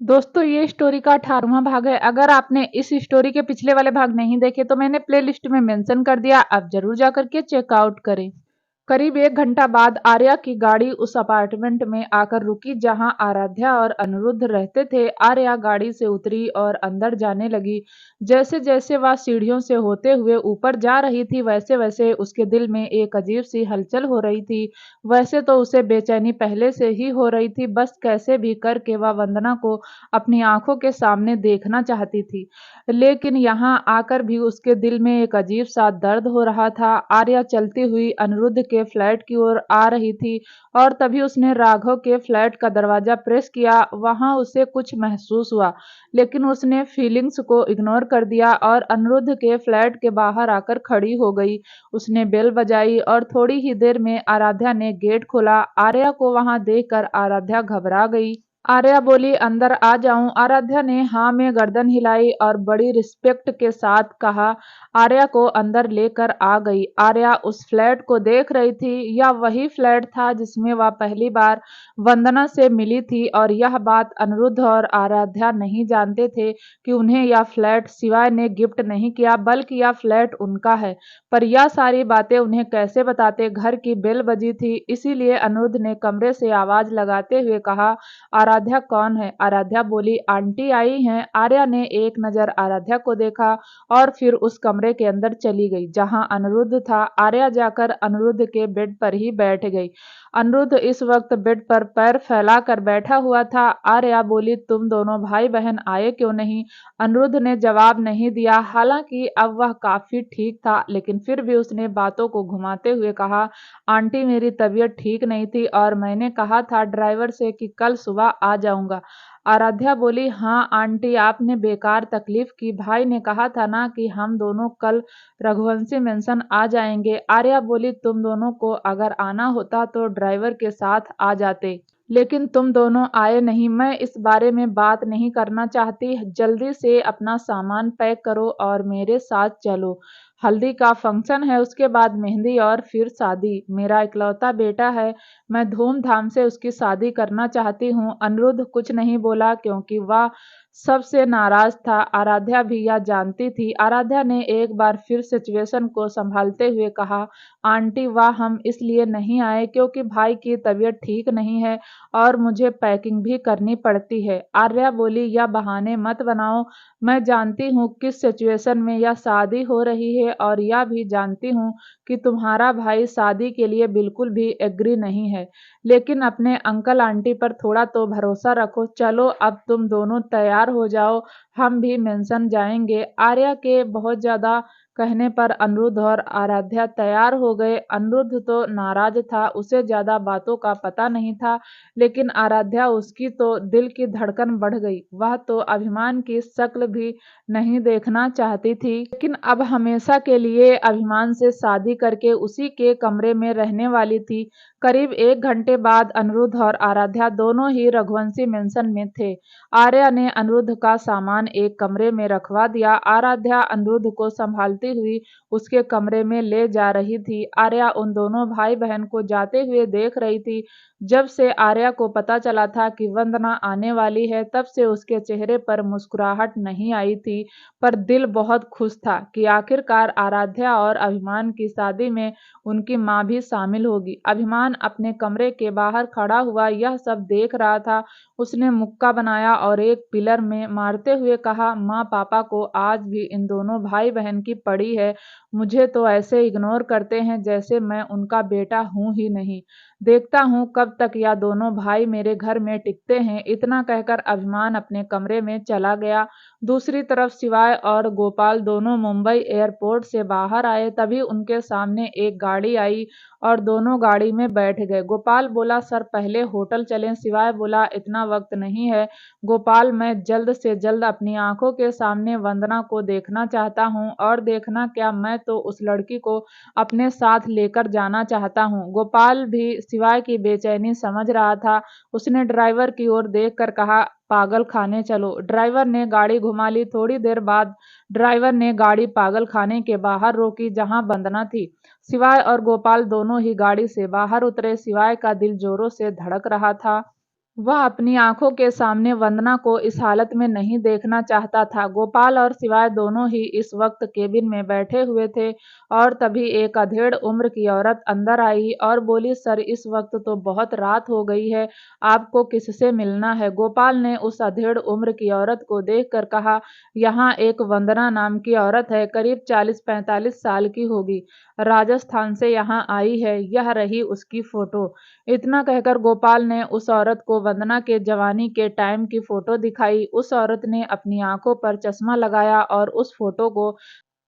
दोस्तों ये स्टोरी का 18वां भाग है। अगर आपने इस स्टोरी के पिछले वाले भाग नहीं देखे तो मैंने प्लेलिस्ट में मेंशन कर दिया, आप जरूर जा करके चेकआउट करें। करीब 1 घंटा बाद आर्या की गाड़ी उस अपार्टमेंट में आकर रुकी जहां आराध्या और अनिरुद्ध रहते थे। आर्या गाड़ी से उतरी और अंदर जाने लगी। जैसे जैसे वह सीढ़ियों से होते हुए ऊपर जा रही थी वैसे वैसे उसके दिल में एक अजीब सी हलचल हो रही थी। वैसे तो उसे बेचैनी पहले से ही हो रही थी, बस कैसे भी करके वह वंदना को अपनी आंखों के सामने देखना चाहती थी, लेकिन यहाँ आकर भी उसके दिल में एक अजीब सा दर्द हो रहा था। आर्या चलती हुई अनिरुद्ध के फ्लैट की ओर आ रही थी और तभी उसने राघव के फ्लैट का दरवाजा प्रेस किया। वहां उसे कुछ महसूस हुआ, लेकिन उसने फीलिंग्स को इग्नोर कर दिया और अनिरुद्ध के फ्लैट के बाहर आकर खड़ी हो गई। उसने बेल बजाई और थोड़ी ही देर में आराध्या ने गेट खोला। आर्या को वहां देखकर आराध्या घबरा गई। आर्या बोली, अंदर आ जाऊं? आराध्या ने हाँ में गर्दन हिलाई और बड़ी रिस्पेक्ट के साथ कहा। आर्या को अंदर लेकर आ गई। आर्या उस फ्लैट को देख रही थी। यह वही फ्लैट था जिसमें वह पहली बार वंदना से मिली थी और यह बात अनिरुद्ध और आराध्या नहीं जानते थे कि उन्हें यह फ्लैट शिवाय ने गिफ्ट नहीं किया, बल्कि यह फ्लैट उनका है। पर यह सारी बातें उन्हें कैसे बताते? घर की बेल बजी थी, इसीलिए अनिरुद्ध ने कमरे से आवाज लगाते हुए कहा, आराध्या कौन है? आराध्या बोली, आंटी आई हैं। आर्या ने एक नजर आराध्या को देखा और फिर उस कमरे के अंदर चली गई जहां अनिरुद्ध था। आर्या जाकर अनिरुद्ध के बेड पर ही बैठ गई। अनिरुद्ध इस वक्त बेड पर पैर फैलाकर बैठा हुआ था। आर्या बोली, तुम दोनों भाई बहन आए क्यों नहीं? अनिरुद्ध ने जवाब नहीं दिया। हालांकि अब वह काफी ठीक था, लेकिन फिर भी उसने बातों को घुमाते हुए कहा, आंटी मेरी तबीयत ठीक नहीं थी और मैंने कहा था ड्राइवर से कि कल सुबह आ जाऊंगा। आराध्या बोली, हाँ आंटी, आपने बेकार तकलीफ की। भाई ने कहा था ना कि हम दोनों कल रघुवंशी मेंशन आ जाएंगे। आर्या बोली, तुम दोनों को अगर आना होता तो ड्राइवर के साथ आ जाते, लेकिन तुम दोनों आए नहीं। मैं इस बारे में बात नहीं करना चाहती। जल्दी से अपना सामान पैक करो और मेरे साथ चलो। हल्दी का फंक्शन है, उसके बाद मेहंदी और फिर शादी। मेरा इकलौता बेटा है, मैं धूमधाम से उसकी शादी करना चाहती हूँ। अनिरुद्ध कुछ नहीं बोला क्योंकि वह सबसे नाराज था। आराध्या भी यह जानती थी। आराध्या ने एक बार फिर सिचुएशन को संभालते हुए कहा, आंटी वाह, हम इसलिए नहीं आए क्योंकि भाई की तबीयत ठीक नहीं है और मुझे पैकिंग भी करनी पड़ती है। आर्या बोली, यह बहाने मत बनाओ। मैं जानती हूँ किस सिचुएशन में यह शादी हो रही है और यह भी जानती हूँ कि तुम्हारा भाई शादी के लिए बिल्कुल भी एग्री नहीं है, लेकिन अपने अंकल आंटी पर थोड़ा तो भरोसा रखो। चलो अब तुम दोनों तैयार हो जाओ, हम भी मेंशन जाएंगे। आर्या के बहुत ज्यादा कहने पर अनिरुद्ध और आराध्या तैयार हो गए। अनिरुद्ध तो नाराज था, उसे ज्यादा बातों का पता नहीं था, लेकिन आराध्या, उसकी तो दिल की धड़कन बढ़ गई। वह तो अभिमान की शक्ल भी नहीं देखना चाहती थी, लेकिन अब हमेशा के लिए अभिमान से शादी करके उसी के कमरे में रहने वाली थी। करीब 1 घंटे बाद अनिरुद्ध और आराध्या दोनों ही रघुवंशी मेंशन में थे। आर्या ने अनिरुद्ध का सामान एक कमरे में रखवा दिया। आराध्या अनिरुद्ध को संभालती हुई उसके कमरे में ले जा रही थी। आर्या उन दोनों भाई बहन को जाते हुए देख रही थी। जब से आर्या को पता चला था कि वंदना आने वाली है, तब से उसके चेहरे पर मुस्कुराहट नहीं आई थी, पर दिल बहुत खुश था कि आखिरकार आराध्या और अभिमान की शादी में उनकी माँ भी शामिल होगी। अभिमान अपने कमरे के बाहर खड़ा हुआ यह सब देख रहा था। उसने मुक्का बनाया और एक पिलर में मारते हुए कहा, माँ पापा को आज भी इन दोनों भाई बहन की पड़ी है। मुझे तो ऐसे इग्नोर करते हैं जैसे मैं उनका बेटा हूं ही नहीं। देखता हूँ कब तक यह दोनों भाई मेरे घर में टिकते हैं। इतना कहकर अभिमान अपने कमरे में चला गया। दूसरी तरफ शिवाय और गोपाल दोनों मुंबई एयरपोर्ट से बाहर आए, तभी उनके सामने एक गाड़ी आई और दोनों गाड़ी में बैठ गए। गोपाल बोला, सर पहले होटल चलें। शिवाय बोला, इतना वक्त नहीं है गोपाल, मैं जल्द से जल्द अपनी आंखों के सामने वंदना को देखना चाहता हूँ। और देखना क्या, मैं तो उस लड़की को अपने साथ लेकर जाना चाहता हूँ। गोपाल भी शिवाय की बेचैनी समझ रहा था। उसने ड्राइवर की ओर देखकर कहा, पागल खाने चलो। ड्राइवर ने गाड़ी घुमा ली। थोड़ी देर बाद ड्राइवर ने गाड़ी पागल खाने के बाहर रोकी जहां वंदना थी। शिवाय और गोपाल दोनों ही गाड़ी से बाहर उतरे। शिवाय का दिल जोरों से धड़क रहा था। वह अपनी आंखों के सामने वंदना को इस हालत में नहीं देखना चाहता था। गोपाल और शिवाय दोनों ही इस वक्त केबिन में बैठे हुए थे और तभी एक अधेड़ उम्र की औरत अंदर आई और बोली, सर इस वक्त तो बहुत रात हो गई है, आपको किससे मिलना है? गोपाल ने उस अधेड़ उम्र की औरत को देखकर कहा, यहाँ एक वंदना नाम की औरत है, करीब 40-45 साल की होगी, राजस्थान से यहाँ आई है, यह रही उसकी फोटो। इतना कहकर गोपाल ने उस औरत को वंदना के जवानी के टाइम की फोटो दिखाई। उस औरत ने अपनी आंखों पर चश्मा लगाया और उस फोटो को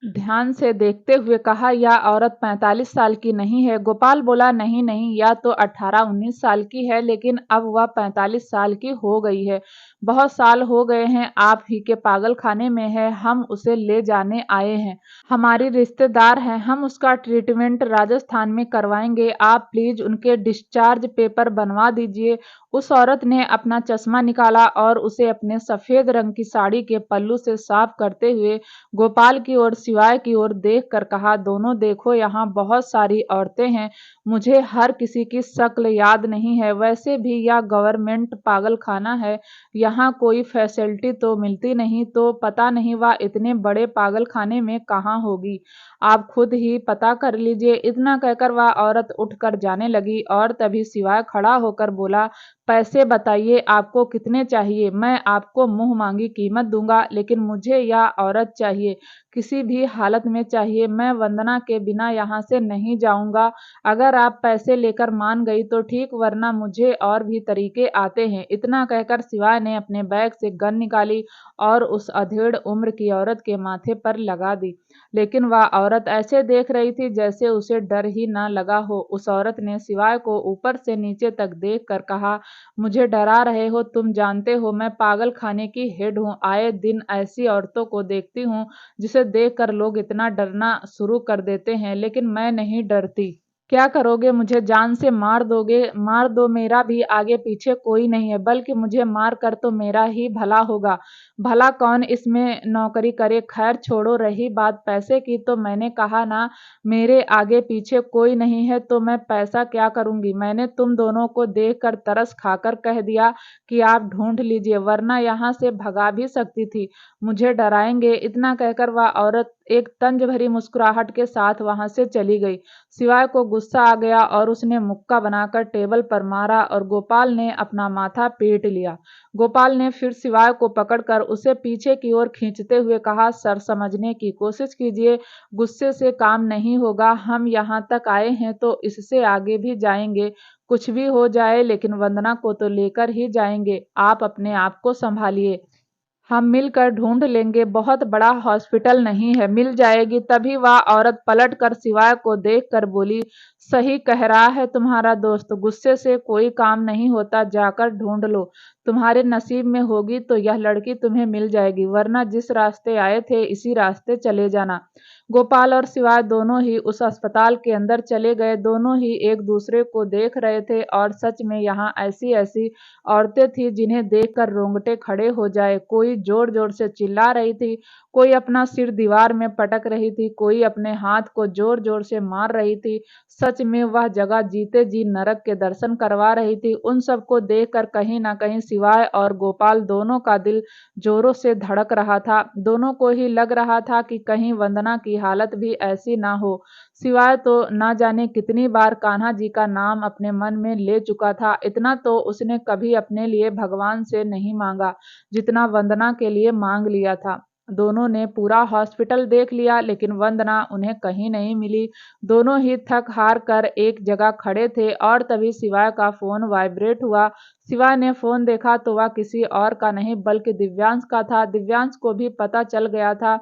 ध्यान से देखते हुए कहा, यह औरत 45 साल की नहीं है? गोपाल बोला, नहीं नहीं, यह तो 18-19 साल की है, लेकिन अब वह 45 साल की हो गई है। बहुत साल हो गए हैं, आप ही के पागल खाने में है, हम उसे ले जाने आए हैं, हमारी रिश्तेदार हैं, हम उसका ट्रीटमेंट राजस्थान में करवाएंगे, आप प्लीज उनके डिस्चार्ज पेपर बनवा दीजिए। उस औरत ने अपना चश्मा निकाला और उसे अपने सफेद रंग की साड़ी के पल्लू से साफ करते हुए गोपाल की ओर शिवाय की ओर देख कर कहा, दोनों देखो, यहाँ बहुत सारी औरतें हैं, मुझे हर किसी की शक्ल याद नहीं है, वैसे भी यह गवर्नमेंट पागल खाना है, यहाँ कोई फैसिलिटी तो मिलती नहीं, तो पता नहीं वह इतने बड़े पागल खाने में कहाँ होगी, आप खुद ही पता कर लीजिए। इतना कहकर वह औरत उठकर जाने लगी और तभी शिवाय खड़ा होकर बोला, पैसे बताइए, आपको कितने चाहिए? मैं आपको मुंह मांगी कीमत दूंगा, लेकिन मुझे यह औरत चाहिए, किसी भी हालत में चाहिए, मैं वंदना के बिना यहाँ से नहीं जाऊंगा। अगर आप पैसे लेकर मान गई तो ठीक, वरना मुझे और भी तरीके आते हैं। इतना कहकर शिवाय ने अपने बैग से गन निकाली और उस अधेड़ उम्र की औरत के माथे पर लगा दी, लेकिन वह औरत ऐसे देख रही थी जैसे उसे डर ही न लगा हो। उस औरत ने शिवाय को ऊपर से नीचे तक देख कर कहा, मुझे डरा रहे हो? तुम जानते हो मैं पागल खाने की हेड हूँ, आए दिन ऐसी औरतों को देखती हूँ जिसे देखकर लोग इतना डरना शुरू कर देते हैं, लेकिन मैं नहीं डरती। क्या करोगे? मुझे जान से मार दोगे? मार दो, मेरा भी आगे पीछे कोई नहीं है, बल्कि मुझे मार कर तो मेरा ही भला होगा। भला कौन इसमें नौकरी करे? खैर छोड़ो, रही बात पैसे की, तो मैंने कहा ना, मेरे आगे पीछे कोई नहीं है, तो मैं पैसा क्या करूंगी? मैंने तुम दोनों को देखकर तरस खाकर कह दिया कि आप ढूंढ लीजिए, वरना यहाँ से भगा भी सकती थी, मुझे डराएंगे। इतना कहकर वह औरत एक तंज भरी मुस्कुराहट के साथ वहां से चली गई। शिवाय को गुस्सा आ गया और उसने मुक्का बनाकर टेबल पर मारा और गोपाल ने अपना माथा पीट लिया। गोपाल ने फिर शिवाय को पकड़कर उसे पीछे की ओर खींचते हुए कहा, सर समझने की कोशिश कीजिए, गुस्से से काम नहीं होगा, हम यहाँ तक आए हैं तो इससे आगे भी जाएंगे, कुछ भी हो जाए लेकिन वंदना को तो लेकर ही जाएंगे, आप अपने आप को संभालिए, हम मिलकर ढूंढ लेंगे, बहुत बड़ा हॉस्पिटल नहीं है, मिल जाएगी। तभी वह औरत पलट कर शिवाय को देख कर बोली, सही कह रहा है तुम्हारा दोस्त, गुस्से से कोई काम नहीं होता, जाकर ढूंढ लो, तुम्हारे नसीब में होगी तो यह लड़की तुम्हें मिल जाएगी, वरना जिस रास्ते आए थे इसी रास्ते चले जाना। गोपाल और शिवाय दोनों ही उस अस्पताल के अंदर चले गए। दोनों ही एक दूसरे को देख रहे थे और सच में यहाँ ऐसी ऐसी औरतें थी जिन्हें देखकर रोंगटे खड़े हो जाए। कोई जोर जोर से चिल्ला रही थी, कोई अपना सिर दीवार में पटक रही थी, कोई अपने हाथ को जोर जोर से मार रही थी। सच में वह जगह जीते जी नरक के दर्शन करवा रही थी। उन सबको देखकर कहीं ना कहीं शिवाय और गोपाल दोनों का दिल जोरों से धड़क रहा था। दोनों को ही लग रहा था कि कहीं वंदना की हालत भी ऐसी ना हो। शिवाय तो ना जाने कितनी बार कान्हा जी का नाम अपने मन में ले चुका था, इतना तो उसने कभी अपने लिए भगवान से नहीं मांगा जितना वंदना के लिए मांग लिया था। दोनों ने पूरा हॉस्पिटल देख लिया, लेकिन वंदना उन्हें कहीं नहीं मिली। दोनों ही थक हार कर एक जगह खड़े थे और तभी शिवाय का फोन वाइब्रेट हुआ। शिवाय ने फोन देखा तो वह किसी और का नहीं बल्कि दिव्यांश का था। दिव्यांश को भी पता चल गया था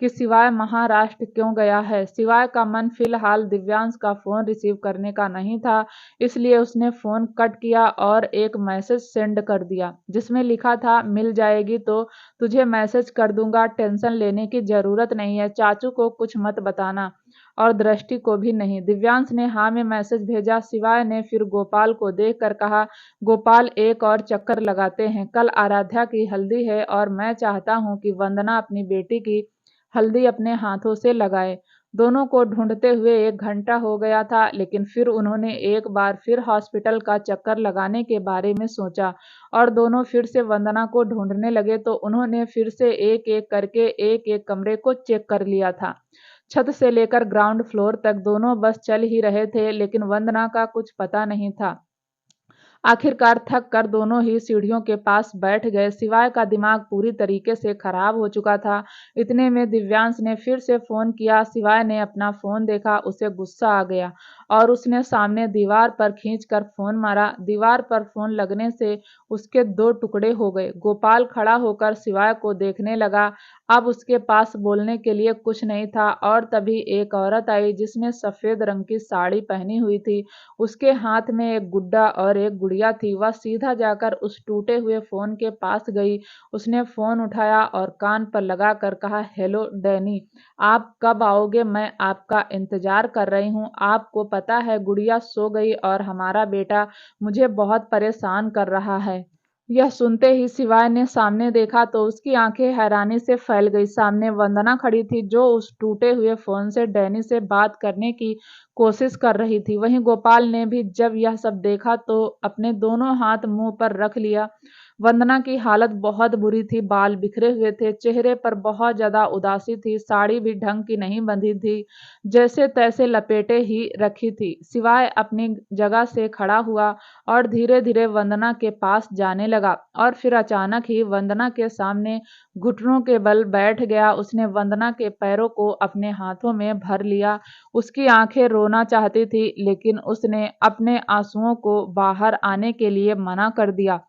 कि शिवाय महाराष्ट्र क्यों गया है। शिवाय का मन फिलहाल दिव्यांश का फोन रिसीव करने का नहीं था, इसलिए उसने फोन कट किया और एक मैसेज सेंड कर दिया जिसमें लिखा था, मिल जाएगी तो तुझे मैसेज कर दूंगा, टेंशन लेने की जरूरत नहीं है, चाचू को कुछ मत बताना और दृष्टि को भी नहीं। दिव्यांश ने हाँ में मैसेज भेजा। शिवाय ने फिर गोपाल को देखकर कहा, गोपाल एक और चक्कर लगाते हैं, कल आराध्या की हल्दी है और मैं चाहता हूँ कि वंदना अपनी बेटी की हल्दी अपने हाथों से लगाए। दोनों को ढूंढते हुए 1 घंटा हो गया था, लेकिन फिर उन्होंने एक बार फिर हॉस्पिटल का चक्कर लगाने के बारे में सोचा और दोनों फिर से वंदना को ढूंढने लगे। तो उन्होंने फिर से एक एक करके एक एक कमरे को चेक कर लिया था। छत से लेकर ग्राउंड फ्लोर तक दोनों बस चल ही रहे थे, लेकिन वंदना का कुछ पता नहीं था। आखिरकार थक कर दोनों ही सीढ़ियों के पास बैठ गए। शिवाय का दिमाग पूरी तरीके से खराब हो चुका था। इतने में दिव्यांश ने फिर से फोन किया। शिवाय ने अपना फोन देखा, उसे गुस्सा आ गया और उसने सामने दीवार पर खींचकर फोन मारा। दीवार पर फोन लगने से उसके 2 टुकड़े हो गए। गोपाल खड़ा होकर शिवाय को देखने लगा। अब उसके पास बोलने के लिए कुछ नहीं था और तभी एक औरत आई जिसने सफेद रंग की साड़ी पहनी हुई थी। उसके हाथ में एक गुड्डा और एक गुड़िया थी। वह सीधा जाकर उस टूटे हुए फोन के पास गई। उसने फोन उठाया और कान पर लगाकर कहा, हेलो डैनी, आप कब आओगे? मैं आपका इंतजार कर रही हूँ। आपको पता है गुड़िया सो गई और हमारा बेटा मुझे बहुत परेशान कर रहा है। यह सुनते ही शिवाय ने सामने देखा तो उसकी आंखें हैरानी से फैल गई। सामने वंदना खड़ी थी जो उस टूटे हुए फोन से डैनी से बात करने की कोशिश कर रही थी। वहीं गोपाल ने भी जब यह सब देखा तो अपने दोनों हाथ मुंह पर रख लिया। वंदना की हालत बहुत बुरी थी। बाल बिखरे हुए थे, चेहरे पर बहुत ज्यादा उदासी थी, साड़ी भी ढंग की नहीं बंधी थी, जैसे तैसे लपेटे ही रखी थी। शिवाय अपनी जगह से खड़ा हुआ और धीरे धीरे वंदना के पास जाने लगा और फिर अचानक ही वंदना के सामने घुटनों के बल बैठ गया। उसने वंदना के पैरों को अपने हाथों में भर लिया। उसकी आंखें रोना चाहती थी, लेकिन उसने अपने आंसुओं को बाहर आने के लिए मना कर दिया।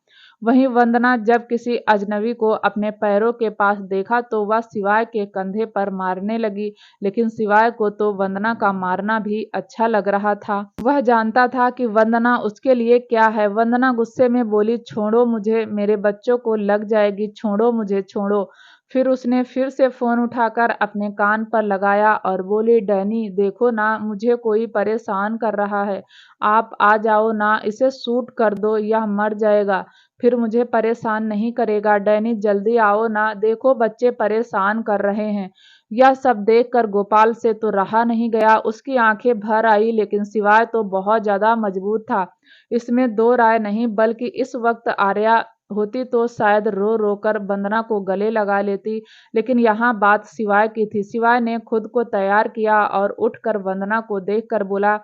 वहीं वंदना जब किसी अजनबी को अपने पैरों के पास देखा तो वह शिवाय के कंधे पर मारने लगी, लेकिन शिवाय को तो वंदना का मारना भी अच्छा लग रहा था। वह जानता था कि वंदना उसके लिए क्या है। वंदना गुस्से में बोली, छोड़ो मुझे, मेरे बच्चों को लग जाएगी, छोड़ो मुझे, छोड़ो। फिर उसने फिर से फोन उठाकर अपने कान पर लगाया और बोली, डैनी देखो ना, मुझे कोई परेशान कर रहा है, आप आ जाओ ना, इसे शूट कर दो, यह मर जाएगा, फिर मुझे परेशान नहीं करेगा। डैनी जल्दी आओ ना, देखो बच्चे परेशान कर रहे हैं। यह सब देखकर गोपाल से तो रहा नहीं गया। उसकी आंखें भर आई, लेकिन शिवाय तो बहुत ज्यादा मजबूत था, इसमें दो राय नहीं। बल्कि इस वक्त आर्या होती तो शायद रो रो कर वंदना को गले लगा लेती, लेकिन यहाँ बात शिवाय की थी। शिवाय ने खुद को तैयार किया और उठकर वंदना को देखकर बोला,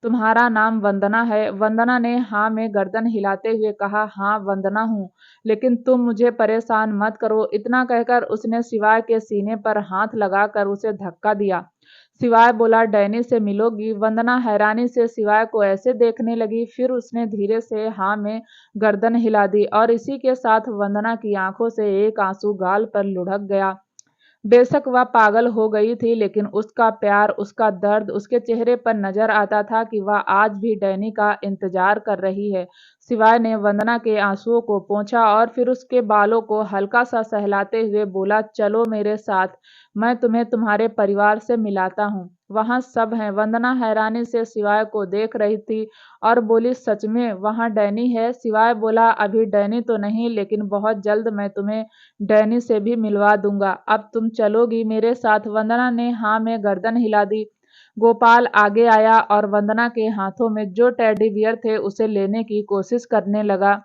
तुम्हारा नाम वंदना है? वंदना ने हाँ में गर्दन हिलाते हुए कहा, हाँ वंदना हूँ, लेकिन तुम मुझे परेशान मत करो। इतना कहकर उसने शिवाय के सीने पर हाथ लगाकर उसे धक्का दिया। शिवाय बोला, डैनी से मिलोगी? वंदना हैरानी से शिवाय को ऐसे देखने लगी, फिर उसने धीरे से हाँ में गर्दन हिला दी और इसी के साथ वंदना की आंखों से एक आंसू गाल पर लुढ़क गया। बेशक वह पागल हो गई थी, लेकिन उसका प्यार, उसका दर्द उसके चेहरे पर नजर आता था कि वह आज भी डैनी का इंतजार कर रही है। शिवाय ने वंदना के आंसुओं को पोंछा और फिर उसके बालों को हल्का सा सहलाते हुए बोला, चलो मेरे साथ, मैं तुम्हें तुम्हारे परिवार से मिलाता हूँ, वहाँ सब हैं। वंदना हैरानी से शिवाय को देख रही थी और बोली, सच में वहाँ डैनी है? शिवाय बोला, अभी डैनी तो नहीं, लेकिन बहुत जल्द मैं तुम्हें डैनी से भी मिलवा दूंगा। अब तुम चलोगी मेरे साथ? वंदना ने हाँ में गर्दन हिला दी। गोपाल आगे आया और वंदना के हाथों में जो टेडी बियर थे उसे लेने की कोशिश करने लगा,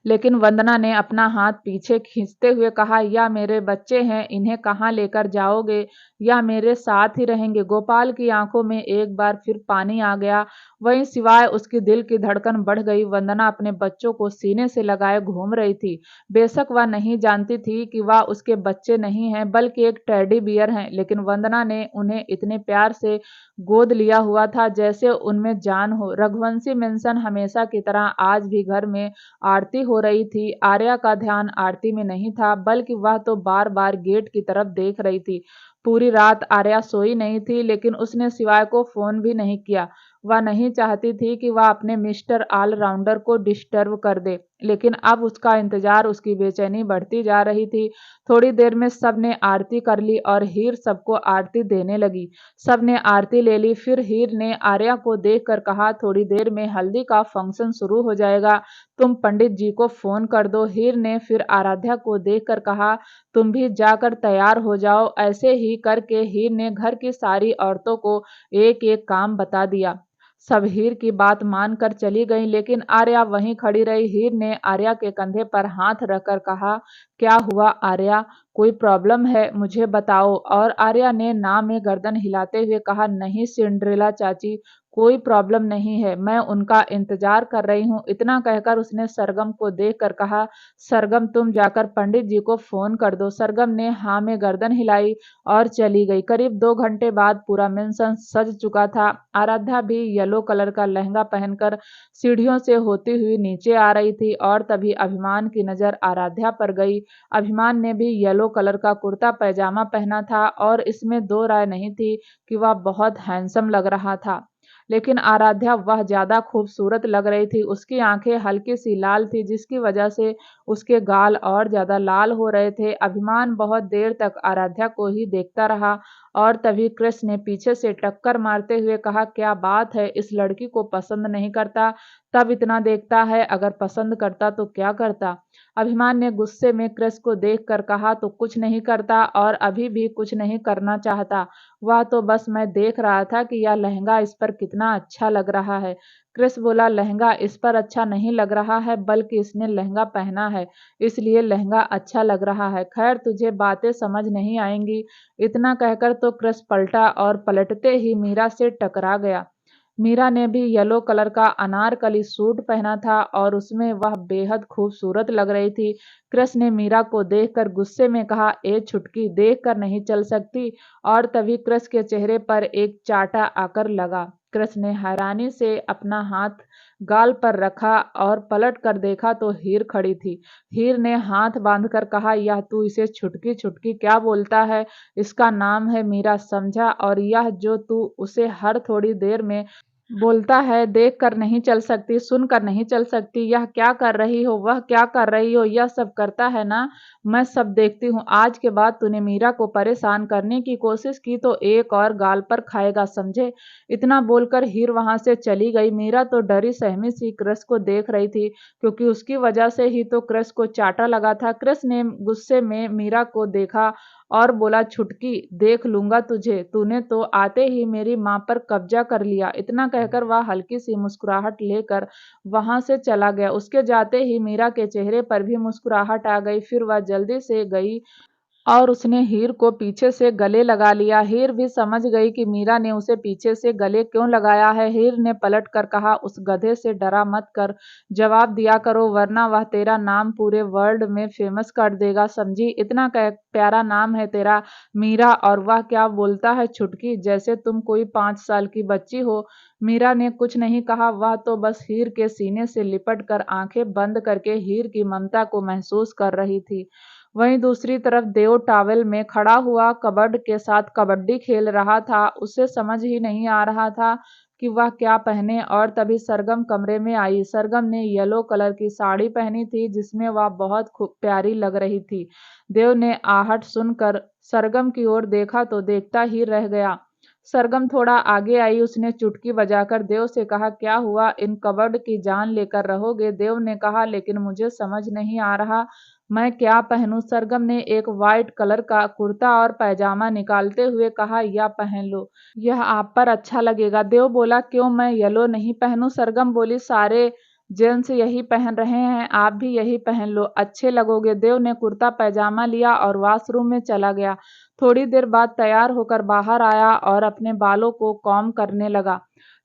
लेकिन वंदना ने अपना हाथ पीछे खींचते हुए कहा, या मेरे बच्चे हैं, इन्हें कहाँ लेकर जाओगे, या मेरे साथ ही रहेंगे? गोपाल की आंखों में एक बार फिर पानी आ गया। वहीं सिवाय उसकी दिल की धड़कन बढ़ गई। वंदना अपने बच्चों को सीने से लगाए घूम रही थी। बेशक वह नहीं जानती थी कि वह उसके बच्चे नहीं हैं, बल्कि एक टेडी बियर हैं, लेकिन वंदना ने उन्हें इतने प्यार से गोद लिया हुआ था जैसे उनमें जान हो। रघुवंशी मेंशन हमेशा की तरह आज भी घर में आरती हो रही थी। आर्या का ध्यान आरती में नहीं था, बल्कि वह तो बार बार गेट की तरफ देख रही थी। पूरी रात आर्या सोई नहीं थी, लेकिन उसने शिवाय को फोन भी नहीं किया। वह नहीं चाहती थी कि वह अपने मिस्टर ऑलराउंडर को डिस्टर्ब कर दे। लेकिन अब उसका इंतजार, उसकी बेचैनी बढ़ती जा रही थी। थोड़ी देर में सबने आरती कर ली और हीर सबको आरती देने लगी। सबने आरती ले ली। फिर हीर ने आर्या को देखकर कहा, थोड़ी देर में हल्दी का फंक्शन शुरू हो जाएगा, तुम पंडित जी को फोन कर दो। हीर ने फिर आराध्या को देखकर कहा, तुम भी जाकर तैयार हो जाओ। ऐसे ही करके हीर ने घर की सारी औरतों को एक एक काम बता दिया। सब हीर की बात मानकर चली गईं, लेकिन आर्या वहीं खड़ी रही। हीर ने आर्या के कंधे पर हाथ रखकर कहा, क्या हुआ आर्या, कोई प्रॉब्लम है, मुझे बताओ। और आर्या ने ना में गर्दन हिलाते हुए कहा, नहीं सिंड्रेला चाची, कोई प्रॉब्लम नहीं है, मैं उनका इंतजार कर रही हूँ। इतना कहकर उसने सरगम को देखकर कहा, सरगम तुम जाकर पंडित जी को फोन कर दो। सरगम ने हाँ में गर्दन हिलाई और चली गई। करीब 2 घंटे बाद पूरा मेंशन सज चुका था। आराध्या भी येलो कलर का लहंगा पहनकर सीढ़ियों से होती हुई नीचे आ रही थी और तभी अभिमान की नजर आराध्या पर गई। अभिमान ने भी येलो कलर का कुर्ता पैजामा पहना था और इसमें दो राय नहीं थी कि वह बहुत हैंडसम लग रहा था। लेकिन आराध्या वह ज्यादा खूबसूरत लग रही थी। उसकी आंखें हल्की सी लाल थी, जिसकी वजह से उसके गाल और ज्यादा लाल हो रहे थे। अभिमान बहुत देर तक आराध्या को ही देखता रहा और तभी क्रिस ने पीछे से टक्कर मारते हुए कहा, क्या बात है, इस लड़की को पसंद नहीं करता तब इतना देखता है, अगर पसंद करता तो क्या करता। अभिमान ने गुस्से में क्रिस को देखकर कहा, तो कुछ नहीं करता और अभी भी कुछ नहीं करना चाहता। वह तो बस मैं देख रहा था कि यह लहंगा इस पर कितना अच्छा लग रहा है। क्रिस बोला, लहंगा इस पर अच्छा नहीं लग रहा है, बल्कि इसने लहंगा पहना है इसलिए लहंगा अच्छा लग रहा है। खैर तुझे बातें समझ नहीं आएंगी। इतना कहकर तो क्रिस पलटा और पलटते ही मीरा से टकरा गया। मीरा ने भी येलो कलर का अनारकली सूट पहना था और उसमें वह बेहद खूबसूरत लग रही थी। क्रिस ने मीरा को देखकर गुस्से में कहा, ए छुटकी, देख कर नहीं चल सकती। और तभी क्रिस के चेहरे पर एक चाटा आकर लगा। क्रिस ने हैरानी से अपना हाथ गाल पर रखा और पलट कर देखा तो हीर खड़ी थी। हीर ने हाथ बांधकर कहा, यह तू इसे छुटकी छुटकी क्या बोलता है, इसका नाम है मीरा, समझा। और यह जो तू उसे हर थोड़ी देर में बोलता है, देख कर नहीं चल सकती, सुन कर नहीं चल सकती, यह क्या कर रही हो, वह क्या कर रही हो, यह सब करता है ना, मैं सब देखती हूँ। आज के बाद तूने मीरा को परेशान करने की कोशिश की तो एक और गाल पर खाएगा, समझे। इतना बोलकर हीर वहां से चली गई। मीरा तो डरी सहमी सी क्रिस को देख रही थी, क्योंकि उसकी वजह से ही तो क्रिस को चाटा लगा था। क्रिस ने गुस्से में मीरा को देखा और बोला, छुटकी, देख लूंगा तुझे, तूने तो आते ही मेरी माँ पर कब्जा कर लिया। इतना कहकर वह हल्की सी मुस्कुराहट लेकर वहां से चला गया। उसके जाते ही मीरा के चेहरे पर भी मुस्कुराहट आ गई। फिर वह जल्दी से गई और उसने हीर को पीछे से गले लगा लिया। हीर भी समझ गई कि मीरा ने उसे पीछे से गले क्यों लगाया है। हीर ने पलट कर कहा, उस गधे से डरा मत कर, जवाब दिया करो, वरना वह तेरा नाम पूरे वर्ल्ड में फेमस कर देगा, समझी। इतना प्यारा नाम है तेरा, मीरा, और वह क्या बोलता है छुटकी, जैसे तुम कोई 5 साल की बच्ची हो। मीरा ने कुछ नहीं कहा, वह तो बस हीर के सीने से लिपट कर आंखें बंद करके हीर की ममता को महसूस कर रही थी। वहीं दूसरी तरफ देव टॉवेल में खड़ा हुआ कबर्ड के साथ कबड्डी खेल रहा था। उसे समझ ही नहीं आ रहा था कि वह क्या पहने। और तभी सरगम कमरे में आई। सरगम ने येलो कलर की साड़ी पहनी थी, जिसमें वह बहुत खूब प्यारी लग रही थी। देव ने आहट सुनकर सरगम की ओर देखा तो देखता ही रह गया। सरगम थोड़ा आगे आई। उसने चुटकी बजाकर देव से कहा, क्या हुआ, इन कबर्ड की जान लेकर रहोगे। देव ने कहा, लेकिन मुझे समझ नहीं आ रहा मैं क्या पहनूं। सरगम ने एक वाइट कलर का कुर्ता और पैजामा निकालते हुए कहा, यह पहन लो, यह आप पर अच्छा लगेगा। देव बोला, क्यों, मैं येलो नहीं पहनूं। सरगम बोली, सारे जेंट्स यही पहन रहे हैं, आप भी यही पहन लो, अच्छे लगोगे। देव ने कुर्ता पैजामा लिया और वॉशरूम में चला गया। थोड़ी देर बाद तैयार होकर बाहर आया और अपने बालों को कॉम्ब करने लगा।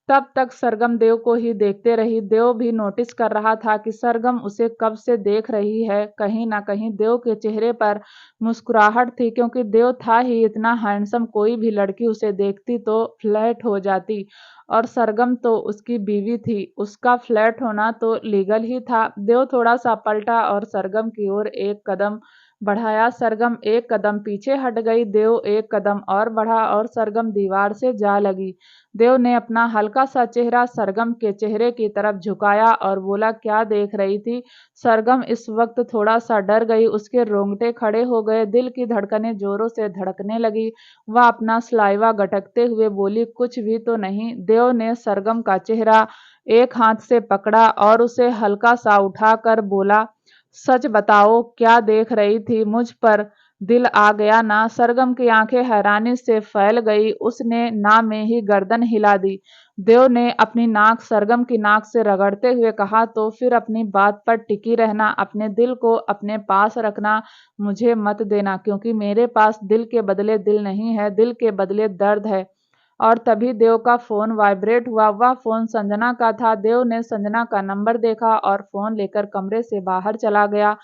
तब तक सरगम देव को ही देखते रही। देव भी नोटिस कर रहा था कि सरगम उसे कब से देख रही है। कहीं ना कहीं देव के चेहरे पर मुस्कुराहट थी, क्योंकि देव था ही इतना हैंडसम, कोई भी लड़की उसे देखती तो फ्लैट हो जाती। और सरगम तो उसकी बीवी थी, उसका फ्लैट होना तो लीगल ही था। देव थोड़ा सा पलटा और सरगम की ओर एक कदम बढ़ाया। सरगम एक कदम पीछे हट गई। देव एक कदम और बढ़ा और सरगम दीवार से जा लगी। देव ने अपना हल्का सा चेहरा सरगम के चेहरे की तरफ झुकाया और बोला, क्या देख रही थी? सरगम इस वक्त थोड़ा सा डर गई। उसके रोंगटे खड़े हो गए, दिल की धड़कनें जोरों से धड़कने लगी। वह अपना सलाइवा गटकते हुए बोली, कुछ भी तो नहीं। देव ने सरगम का चेहरा एक हाथ से पकड़ा और उसे हल्का सा उठाकर बोला, सच बताओ, क्या देख रही थी? मुझ पर दिल आ गया ना? सरगम की आंखें हैरानी से फैल गई। उसने ना में ही गर्दन हिला दी। देव ने अपनी नाक सरगम की नाक से रगड़ते हुए कहा, तो फिर अपनी बात पर टिकी रहना, अपने दिल को अपने पास रखना, मुझे मत देना, क्योंकि मेरे पास दिल के बदले दिल नहीं है, दिल के बदले दर्द है। और तभी देव का फोन वाइब्रेट हुआ। वह फोन संजना का था। देव ने संजना का नंबर देखा और फोन लेकर कमरे से बाहर चला गया।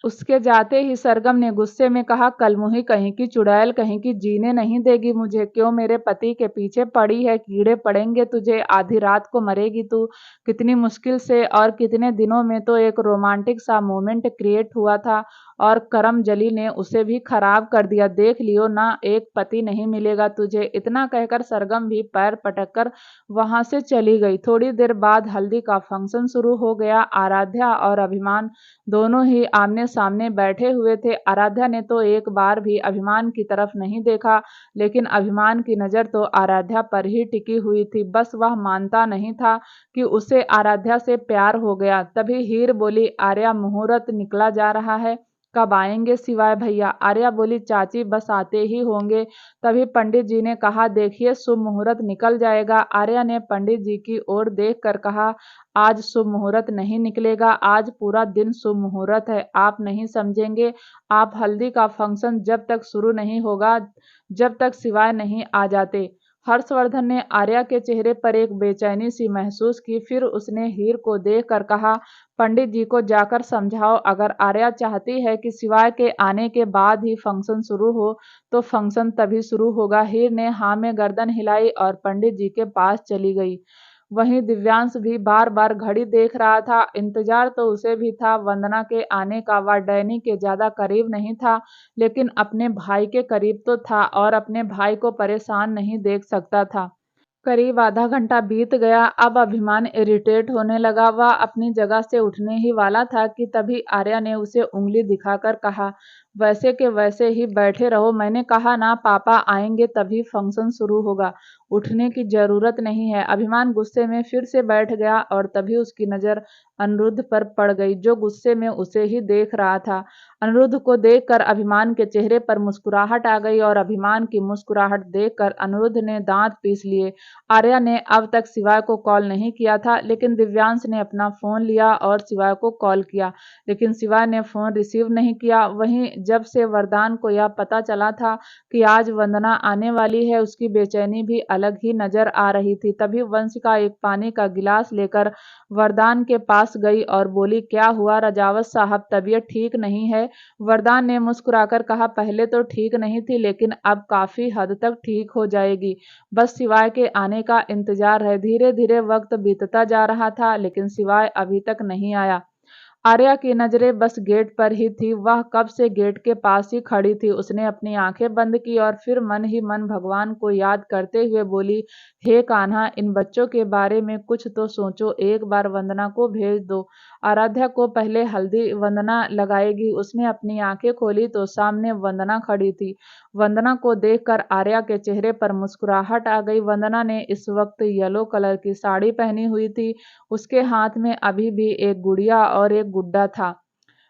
उसके जाते ही सरगम ने गुस्से में कहा, कलमुही कहीं की चुड़ैल, कहीं की जीने नहीं देगी मुझे। क्यों मेरे पति के पीछे पड़ी है? कीड़े पड़ेंगे तुझे, आधी रात को मरेगी तू। कितनी मुश्किल से और कितने दिनों में तो एक रोमांटिक सा मोमेंट क्रिएट हुआ था और करमजली ने उसे भी खराब कर दिया। देख लियो ना, एक पति नहीं मिलेगा तुझे। इतना कहकर सरगम भी पैर पटक कर वहां से चली गई। थोड़ी देर बाद हल्दी का फंक्शन शुरू हो गया। आराध्या और अभिमान दोनों ही आमने सामने बैठे हुए थे। आराध्या ने तो एक बार भी अभिमान की तरफ नहीं देखा, लेकिन अभिमान की नज़र तो आराध्या पर ही टिकी हुई थी। बस वह मानता नहीं था कि उसे आराध्या से प्यार हो गया। तभी हीर बोली, आर्या, मुहूर्त निकला जा रहा है, कब आएंगे सिवाय भैया? आर्या बोली, चाची बस आते ही होंगे। तभी पंडित जी ने कहा, देखिए शुभ मुहूर्त निकल जाएगा। आर्या ने पंडित जी की ओर देखकर कहा, आज शुभ मुहूर्त नहीं निकलेगा, आज पूरा दिन शुभ मुहूर्त है। आप नहीं समझेंगे। आप हल्दी का फंक्शन जब तक शुरू नहीं होगा, जब तक सिवाय नहीं आ जाते। हर्षवर्धन ने आर्या के चेहरे पर एक बेचैनी सी महसूस की। फिर उसने हीर को देखकर कहा, पंडित जी को जाकर समझाओ, अगर आर्या चाहती है कि सिवाय के आने के बाद ही फंक्शन शुरू हो तो फंक्शन तभी शुरू होगा। हीर ने हाँ में गर्दन हिलाई और पंडित जी के पास चली गई। वहीं दिव्यांश भी बार बार घड़ी देख रहा था। इंतजार तो उसे भी था वंदना के आने का। वह डैनी के ज्यादा करीब नहीं था, लेकिन अपने भाई के करीब तो था और अपने भाई को परेशान नहीं देख सकता था। करीब आधा घंटा बीत गया। अब अभिमान इरिटेट होने लगा। वह अपनी जगह से उठने ही वाला था कि तभी आर्या ने उसे उंगली दिखाकर कहा, वैसे के वैसे ही बैठे रहो। मैंने कहा ना, पापा आएंगे तभी फंक्शन शुरू होगा, उठने की जरूरत नहीं है। अभिमान गुस्से में फिर से बैठ गया और तभी उसकी नजर अनिरुद्ध पर पड़ गई, जो गुस्से में उसे ही देख रहा था। अनिरुद्ध को देखकर अभिमान के चेहरे पर मुस्कुराहट आ गई और अभिमान की मुस्कुराहट देखकर अनिरुद्ध ने दांत पीस लिए। आर्या ने अब तक शिवाय को कॉल नहीं किया था, लेकिन दिव्यांश ने अपना फोन लिया और शिवाय को कॉल किया, लेकिन शिवाय ने फोन रिसीव नहीं किया। वहीं जब से वरदान को यह पता चला था कि आज वंदना आने वाली है, उसकी बेचैनी भी अलग ही नजर आ रही थी। तभी वंशिका एक पानी का गिलास लेकर वरदान के पास गई और बोली, क्या हुआ रजावत साहब, तबीयत ठीक नहीं है? वरदान ने मुस्कुराकर कहा, पहले तो ठीक नहीं थी, लेकिन अब काफी हद तक ठीक हो जाएगी। बस सिवाय के आने का इंतजार है। धीरे धीरे वक्त बीतता जा रहा था, लेकिन सिवाय अभी तक नहीं आया। आर्या की नजरें बस गेट पर ही थी। वह कब से गेट के पास ही खड़ी थी। उसने अपनी आंखें बंद की और फिर मन ही मन भगवान को याद करते हुए बोली, हे कान्हा, इन बच्चों के बारे में कुछ तो सोचो, एक बार वंदना को भेज दो। आराध्या को पहले हल्दी वंदना लगाएगी। उसने अपनी आंखें खोली तो सामने वंदना खड़ी थी। वंदना को देखकर आर्या के चेहरे पर मुस्कुराहट आ गई। वंदना ने इस वक्त येलो कलर की साड़ी पहनी हुई थी। उसके हाथ में अभी भी एक गुड़िया और एक गुड्डा था।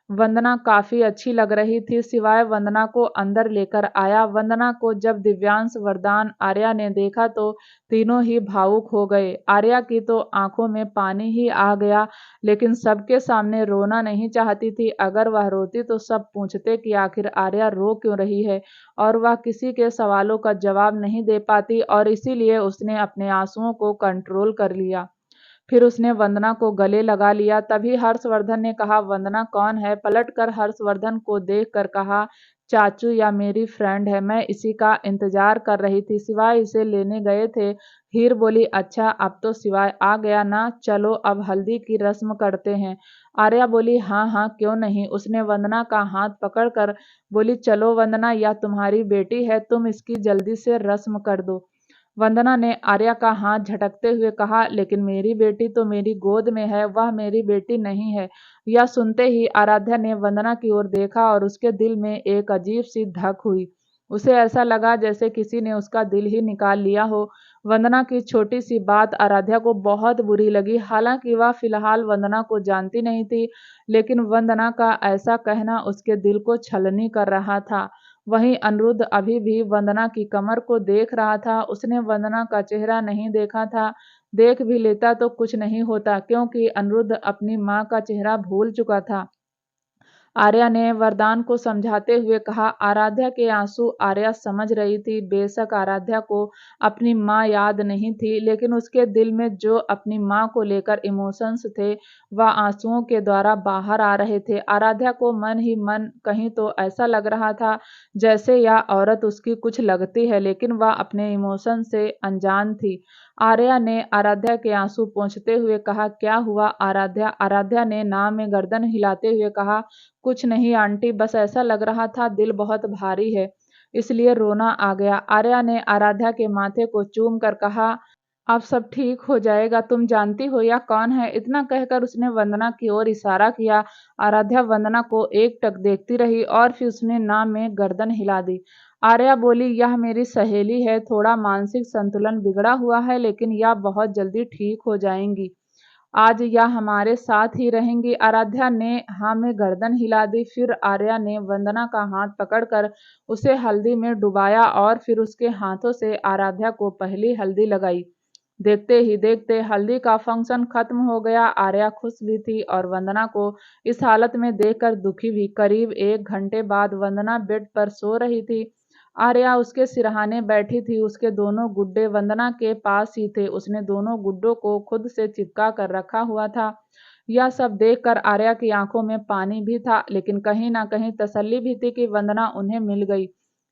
वंदना काफी अच्छी लग रही थी। सिवाय वंदना को अंदर लेकर आया। वंदना को जब दिव्यांश, वरदान, आर्या ने देखा तो तीनों ही भावुक हो गए। आर्या की तो आंखों में पानी ही आ गया, लेकिन सबके सामने रोना नहीं चाहती थी। अगर वह रोती तो सब पूछते कि आखिर आर्या रो क्यों रही है, और वह किसी के सवालों का जवाब नहीं दे पाती, और इसीलिए उसने अपने आंसुओं को कंट्रोल कर लिया। फिर उसने वंदना को गले लगा लिया। तभी हर्षवर्धन ने कहा, वंदना कौन है? पलटकर हर्षवर्धन को देखकर कहा, चाचू, या मेरी फ्रेंड है, मैं इसी का इंतजार कर रही थी। सिवाय इसे लेने गए थे। हीर बोली, अच्छा अब तो शिवाय आ गया ना, चलो अब हल्दी की रस्म करते हैं। आर्या बोली, हाँ हाँ क्यों नहीं। उसने वंदना का हाथ पकड़कर बोली, चलो वंदना, यह तुम्हारी बेटी है, तुम इसकी जल्दी से रस्म कर दो। वंदना ने आर्या का हाथ झटकते हुए कहा, लेकिन मेरी बेटी तो मेरी गोद में है, वह मेरी बेटी नहीं है। यह सुनते ही आराध्या ने वंदना की ओर देखा और उसके दिल में एक अजीब सी धक हुई। उसे ऐसा लगा जैसे किसी ने उसका दिल ही निकाल लिया हो। वंदना की छोटी सी बात आराध्या को बहुत बुरी लगी। हालांकि वह फिलहाल वंदना को जानती नहीं थी, लेकिन वंदना का ऐसा कहना उसके दिल को छलनी कर रहा था। वहीं अनिरुद्ध अभी भी वंदना की कमर को देख रहा था। उसने वंदना का चेहरा नहीं देखा था। देख भी लेता तो कुछ नहीं होता, क्योंकि अनिरुद्ध अपनी माँ का चेहरा भूल चुका था। आर्या ने वरदान को समझाते हुए कहा। आराध्या के आंसू आर्या समझ रही थी। बेशक आराध्या को अपनी माँ याद नहीं थी, लेकिन उसके दिल में जो अपनी माँ को लेकर इमोशंस थे, वह आंसुओं के द्वारा बाहर आ रहे थे। आराध्या को मन ही मन कहीं तो ऐसा लग रहा था जैसे यह औरत उसकी कुछ लगती है, लेकिन वह अपने इमोशन से अनजान थी। आर्या ने आराध्या के आंसू पोंछते हुए कहा, क्या हुआ आराध्या? आराध्या ने नाव में गर्दन हिलाते हुए कहा, कुछ नहीं आंटी, बस ऐसा लग रहा था दिल बहुत भारी है, इसलिए रोना आ गया। आर्या ने आराध्या के माथे को चूम कर कहा, अब सब ठीक हो जाएगा, तुम जानती हो यह कौन है? इतना कहकर उसने वंदना की ओर इशारा किया। आराध्या वंदना को एकटक देखती रही और फिर उसने नाव में गर्दन हिला दी। आर्या बोली, यह मेरी सहेली है, थोड़ा मानसिक संतुलन बिगड़ा हुआ है, लेकिन यह बहुत जल्दी ठीक हो जाएंगी। आज या हमारे साथ ही रहेंगी। आराध्या ने हाँ में गर्दन हिला दी। फिर आर्या ने वंदना का हाथ पकड़कर उसे हल्दी में डुबाया और फिर उसके हाथों से आराध्या को पहली हल्दी लगाई। देखते ही देखते हल्दी का फंक्शन खत्म हो गया। आर्या खुश भी थी और वंदना को इस हालत में देखकर दुखी भी। करीब 1 घंटे बाद वंदना बेड पर सो रही थी। आर्या उसके सिरहाने बैठी थी। उसके दोनों गुड्डे वंदना के पास ही थे। उसने दोनों गुड्डों को खुद से चिपका कर रखा हुआ था। यह सब देखकर आर्या की आंखों में पानी भी था, लेकिन कहीं ना कहीं तसल्ली भी थी कि वंदना उन्हें मिल गई।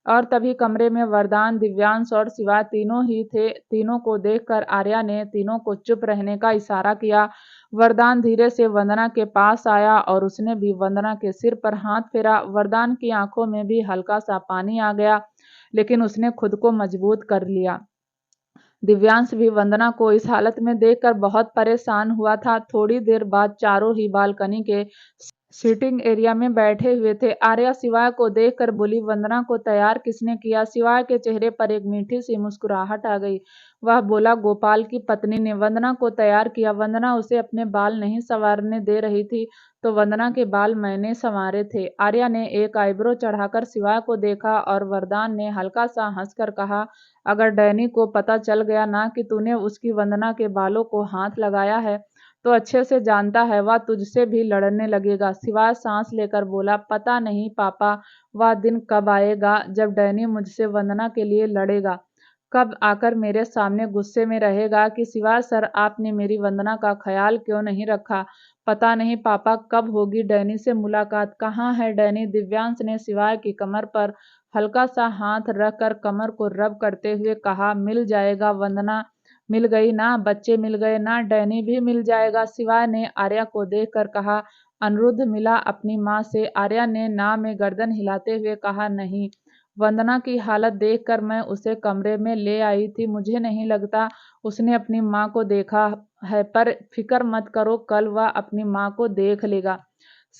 और तभी कमरे में वरदान, दिव्यांश और शिवा तीनों ही थे। तीनों को देखकर आर्या ने तीनों को चुप रहने का इशारा किया। वरदान धीरे से वंदना के पास आया और उसने भी वंदना के सिर पर हाथ फेरा। वरदान की आंखों में भी हल्का सा पानी आ गया, लेकिन उसने खुद को मजबूत कर लिया। दिव्यांश भी वंदना को इस हालत में देखकर बहुत परेशान हुआ था। थोड़ी देर बाद चारों ही बालकनी के सीटिंग एरिया में बैठे हुए थे। आर्या शिवाय को देखकर बोली, वंदना को तैयार किसने किया? शिवाय के चेहरे पर एक मीठी सी मुस्कुराहट आ गई। वह बोला, गोपाल की पत्नी ने वंदना को तैयार किया। वंदना उसे अपने बाल नहीं संवारने दे रही थी, तो वंदना के बाल मैंने संवारे थे। आर्या ने एक आईब्रो चढ़ाकर शिवाय को देखा और वरदान ने हल्का सा हंसकर कहा, अगर डैनी को पता चल गया ना कि तूने उसकी वंदना के बालों को हाथ लगाया है, तो अच्छे से जानता है वह तुझसे भी लड़ने लगेगा। शिवाय सांस लेकर बोला, पता नहीं पापा, वह दिन कब आएगा जब डैनी मुझसे वंदना के लिए लड़ेगा? कब आकर मेरे सामने गुस्से में रहेगा कि शिवाय सर, आपने मेरी वंदना का ख्याल क्यों नहीं रखा? पता नहीं पापा, कब होगी डैनी से मुलाकात? कहाँ है डैनी? दिव्यांश ने शिवाय की कमर पर हल्का सा हाथ रखकर कमर को रब करते हुए कहा, मिल जाएगा वंदना, मिल गई ना, बच्चे मिल गए ना, डैनी भी मिल जाएगा। शिवाय ने आर्या को देखकर कहा, अनिरुद्ध मिला अपनी माँ से? आर्या ने ना में गर्दन हिलाते हुए कहा, नहीं, वंदना की हालत देखकर मैं उसे कमरे में ले आई थी। मुझे नहीं लगता उसने अपनी माँ को देखा है, पर फिक्र मत करो, कल वह अपनी माँ को देख लेगा।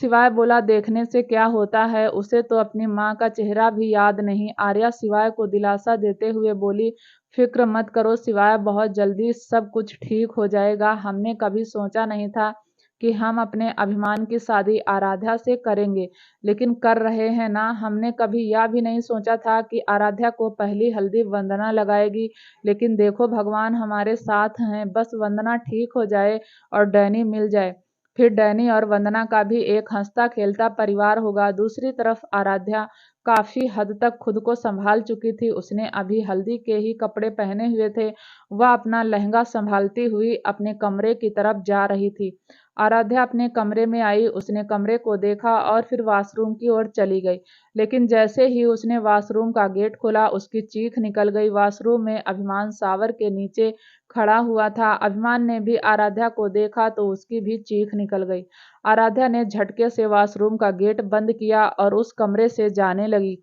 शिवाय बोला, देखने से क्या होता है, उसे तो अपनी माँ का चेहरा भी याद नहीं। आर्या शिवाय को दिलासा देते हुए बोली, फिक्र मत करो शिवाय, बहुत जल्दी सब कुछ ठीक हो जाएगा। हमने कभी सोचा नहीं था कि हम अपने अभिमान की शादी आराध्या से करेंगे, लेकिन कर रहे हैं ना। हमने कभी यह भी नहीं सोचा था कि आराध्या को पहली हल्दी वंदना लगाएगी, लेकिन देखो भगवान हमारे साथ हैं। बस वंदना ठीक हो जाए और डैनी मिल जाए। फिर डैनी और वंदना का भी एक हंसता खेलता परिवार होगा। दूसरी तरफ आराध्या काफी हद तक खुद को संभाल चुकी थी। उसने अभी हल्दी के ही कपड़े पहने हुए थे। वह अपना लहंगा संभालती हुई अपने कमरे की तरफ जा रही थी। आराध्या अपने कमरे में आई। उसने कमरे को देखा और फिर वॉशरूम की ओर चली गई। लेकिन जैसे ही उसने वॉशरूम का गेट खोला, उसकी चीख निकल गई। वॉशरूम में अभिमान शावर के नीचे खड़ा हुआ था। अभिमान ने भी आराध्या को देखा तो उसकी भी चीख निकल गई। आराध्या ने झटके से वॉशरूम का गेट बंद किया और उस कमरे से जाने लगी।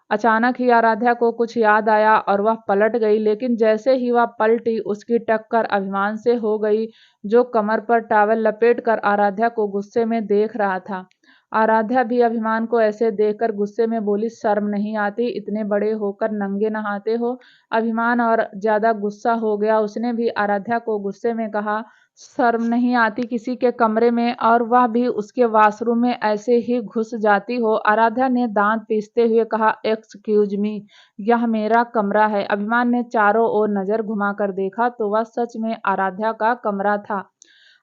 अचानक ही आराध्या को कुछ याद आया और वह पलट गई, लेकिन जैसे ही वह पलटी, उसकी टक्कर अभिमान से हो गई, जो कमर पर टॉवल लपेटकर आराध्या को गुस्से में देख रहा था। आराध्या भी अभिमान को ऐसे देखकर गुस्से में बोली, शर्म नहीं आती? इतने बड़े होकर नंगे नहाते हो? अभिमान और ज्यादा गुस्सा हो गया। उसने भी आराध्या को गुस्से में कहा, शर्म नहीं आती किसी के कमरे में, और वह भी उसके वॉशरूम में ऐसे ही घुस जाती हो? आराध्या ने दांत पीसते हुए कहा, एक्सक्यूज मी, यह मेरा कमरा है। अभिमान ने चारों ओर नजर घुमाकर देखा तो वह सच में आराध्या का कमरा था।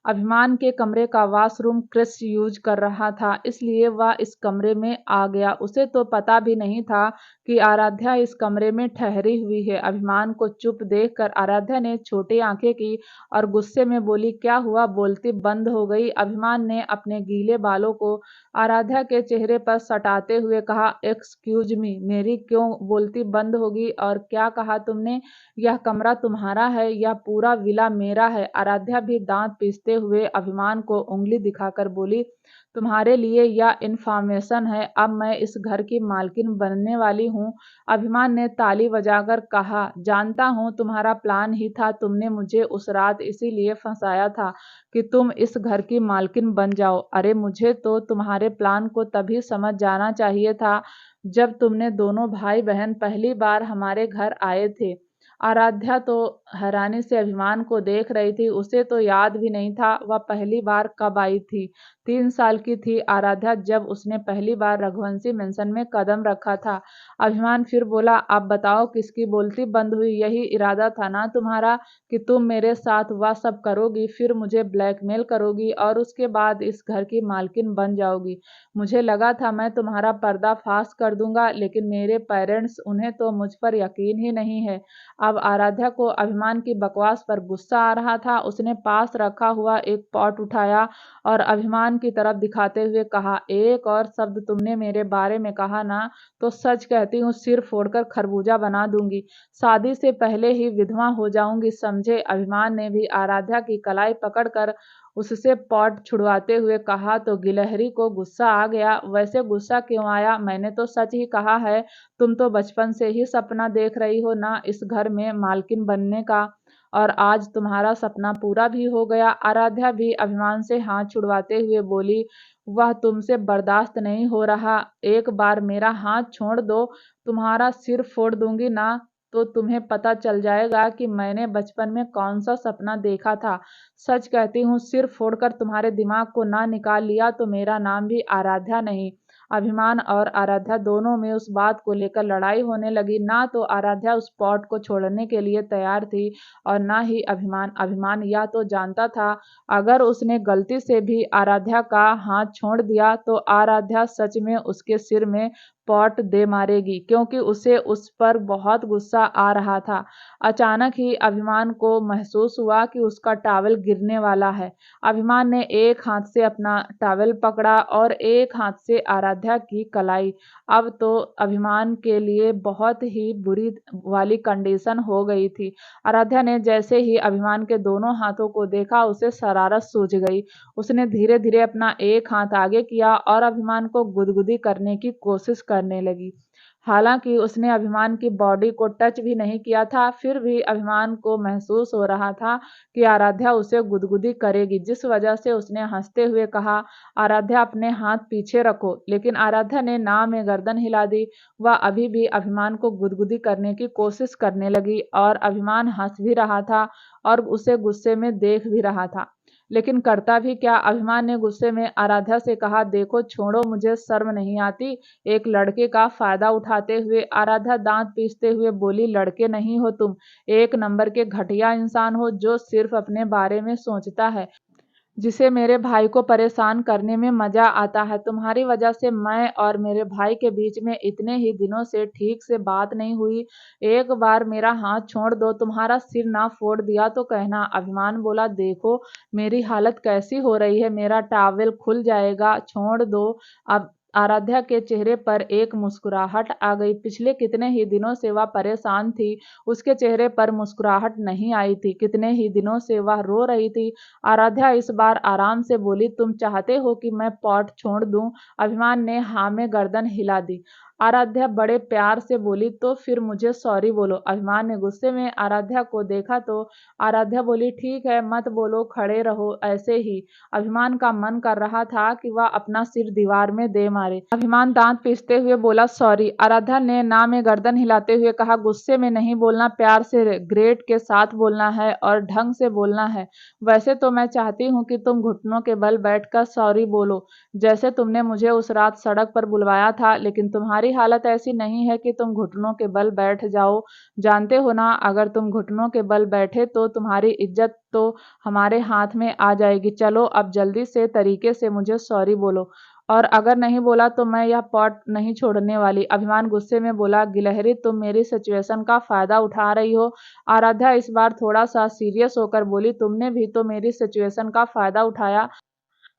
अभिमान के कमरे का वॉशरूम क्रिस यूज कर रहा था, इसलिए वह इस कमरे में आ गया। उसे तो पता भी नहीं था कि आराध्या इस कमरे में ठहरी हुई है। अभिमान को चुप देखकर आराध्या ने छोटी आंखें की और गुस्से में बोली, क्या हुआ? बोलती बंद हो गई। अभिमान ने अपने गीले बालों को आराध्या के चेहरे पर सटाते हुए कहा, एक्सक्यूज मी, मेरी क्यों बोलती बंद होगी? और क्या कहा तुमने? यह कमरा तुम्हारा है? यह पूरा विला मेरा है। आराध्या भी दांत पीसते हुए अभिमान को उंगली दिखाकर बोली, तुम्हारे लिए यह इन्फॉर्मेशन है, अब मैं इस घर की मालकिन बनने वाली हूँ। अभिमान ने ताली बजाकर कहा, जानता हूँ तुम्हारा प्लान ही था। तुमने मुझे उस रात इसीलिए फंसाया था कि तुम इस घर की मालकिन बन जाओ। अरे, मुझे तो तुम्हारे प्लान को तभी समझ जाना चाहिए था जब तुमने दोनों भाई बहन पहली बार हमारे घर आए थे। आराध्या तो हैरानी से अभिमान को देख रही थी। उसे तो याद भी नहीं था वह पहली बार कब आई थी। 3 साल की थी आराध्या जब उसने पहली बार रघुवंशी मेंशन में कदम रखा था। अभिमान फिर बोला, अब बताओ किसकी बोलती बंद हुई? यही इरादा था ना तुम्हारा कि तुम मेरे साथ वह सब करोगी, फिर मुझे ब्लैकमेल करोगी और उसके बाद इस घर की मालकिन बन जाओगी। मुझे लगा था मैं तुम्हारा पर्दाफाश कर दूंगा, लेकिन मेरे पेरेंट्स, उन्हें तो मुझ पर यकीन ही नहीं है। अब आराध्या को अभिमान की बकवास पर गुस्सा आ रहा था। उसने पास रखा हुआ एक पॉट उठाया और अभिमान की तरफ दिखाते हुए कहा, एक और शब्द तुमने मेरे बारे में कहा ना, तो सच कहती हूँ, सिर फोड़कर खरबूजा बना दूंगी। शादी से पहले ही विधवा हो जाऊंगी, समझे? अभिमान ने भी आराध्या की कलाई पकड़कर उससे पॉट छुड़वाते हुए कहा तो गिलहरी को गुस्सा आ गया। वैसे गुस्सा क्यों आया? मैंने तो सच ही कहा है। तुम तो बचपन से ही सपना देख रही हो ना इस घर में मालकिन बनने का, और आज तुम्हारा सपना पूरा भी हो गया। आराध्या भी अभिमान से हाथ छुड़वाते हुए बोली, वह तुमसे बर्दाश्त नहीं हो रहा। एक बार मेरा हाथ छोड़ दो, तुम्हारा सिर फोड़ दूंगी ना, तो तुम्हें पता चल जाएगा कि मैंने बचपन में कौन सा सपना देखा था। सच कहती हूँ, सिर फोड़कर तुम्हारे दिमाग को ना निकाल लिया तो मेरा नाम भी आराध्या नहीं। अभिमान और आराध्या दोनों में उस बात को लेकर लड़ाई होने लगी। ना तो आराध्या उस पॉट को छोड़ने के लिए तैयार थी और ना ही अभिमान। अभिमान या तो जानता था अगर उसने गलती से भी आराध्या का हाथ छोड़ दिया तो आराध्या सच में उसके सिर में पॉट दे मारेगी, क्योंकि उसे उस पर बहुत गुस्सा आ रहा था। अचानक ही अभिमान को महसूस हुआ कि उसका टॉवल गिरने वाला है। अभिमान ने एक हाथ से अपना टॉवल पकड़ा और एक हाथ से आराध्या की कलाई। अब तो अभिमान के लिए बहुत ही बुरी वाली कंडीशन हो गई थी। आराध्या ने जैसे ही अभिमान के दोनों हाथों को देखा, उसे शरारत सूझ गई। उसने धीरे धीरे अपना एक हाथ आगे किया और अभिमान को गुदगुदी करने की कोशिश करने लगी। हालांकि उसने अभिमान की बॉडी को टच भी नहीं किया था, फिर भी अभिमान को महसूस हो रहा था कि आराध्या उसे गुदगुदी करेगी, जिस वजह से उसने हंसते हुए कहा, आराध्या अपने हाथ पीछे रखो। लेकिन आराध्या ने ना में गर्दन हिला दी। वह अभी भी अभिमान को गुदगुदी करने की कोशिश करने लगी और अभिमान हंस भी रहा था और उसे गुस्से में देख भी रहा था, लेकिन करता भी क्या। अभिमान ने गुस्से में आराध्या से कहा, देखो छोड़ो, मुझे शर्म नहीं आती? एक लड़के का फायदा उठाते हुए आराध्या दांत पीसते हुए बोली, लड़के नहीं हो तुम, एक नंबर के घटिया इंसान हो जो सिर्फ अपने बारे में सोचता है। जिसे मेरे भाई को परेशान करने में मजा आता है। तुम्हारी वजह से मैं और मेरे भाई के बीच में इतने ही दिनों से ठीक से बात नहीं हुई। एक बार मेरा हाथ छोड़ दो, तुम्हारा सिर ना फोड़ दिया तो कहना। अभिमान बोला, देखो मेरी हालत कैसी हो रही है, मेरा टॉवेल खुल जाएगा, छोड़ दो। अब आराध्या के चेहरे पर एक मुस्कुराहट आ गई। पिछले कितने ही दिनों से वह परेशान थी, उसके चेहरे पर मुस्कुराहट नहीं आई थी। कितने ही दिनों से वह रो रही थी। आराध्या इस बार आराम से बोली, तुम चाहते हो कि मैं पॉट छोड़ दूं? अभिमान ने हाँ में गर्दन हिला दी। आराध्या बड़े प्यार से बोली, तो फिर मुझे सॉरी बोलो। अभिमान ने गुस्से में आराध्या को देखा तो आराध्या बोली, ठीक है मत बोलो, खड़े रहो ऐसे ही। अभिमान का मन कर रहा था कि वह अपना सिर दीवार में दे मारे। अभिमान दांत पीसते हुए बोला, सॉरी। आराध्या ने ना में गर्दन हिलाते हुए कहा, गुस्से में नहीं बोलना, प्यार से ग्रेट के साथ बोलना है और ढंग से बोलना है। वैसे तो मैं चाहती हूँ कि तुम घुटनों के बल बैठकर सॉरी बोलो, जैसे तुमने मुझे उस रात सड़क पर बुलवाया था, लेकिन तुम्हारी हालत ऐसी नहीं है कि तुम घुटनों के बल बैठ जाओ। जानते हो ना, अगर तुम घुटनों के बल बैठे तो तुम्हारी इज्जत तो हमारे हाथ में आ जाएगी। चलो अब जल्दी से तरीके से मुझे सॉरी बोलो, और अगर नहीं बोला तो मैं यह पॉट नहीं छोड़ने वाली। अभिमान गुस्से में बोला, गिलहरी तुम मेरी सिचुएशन का फायदा उठा रही हो। आराध्या इस बार थोड़ा सा सीरियस होकर बोली, तुमने भी तो मेरी सिचुएशन का फायदा उठाया,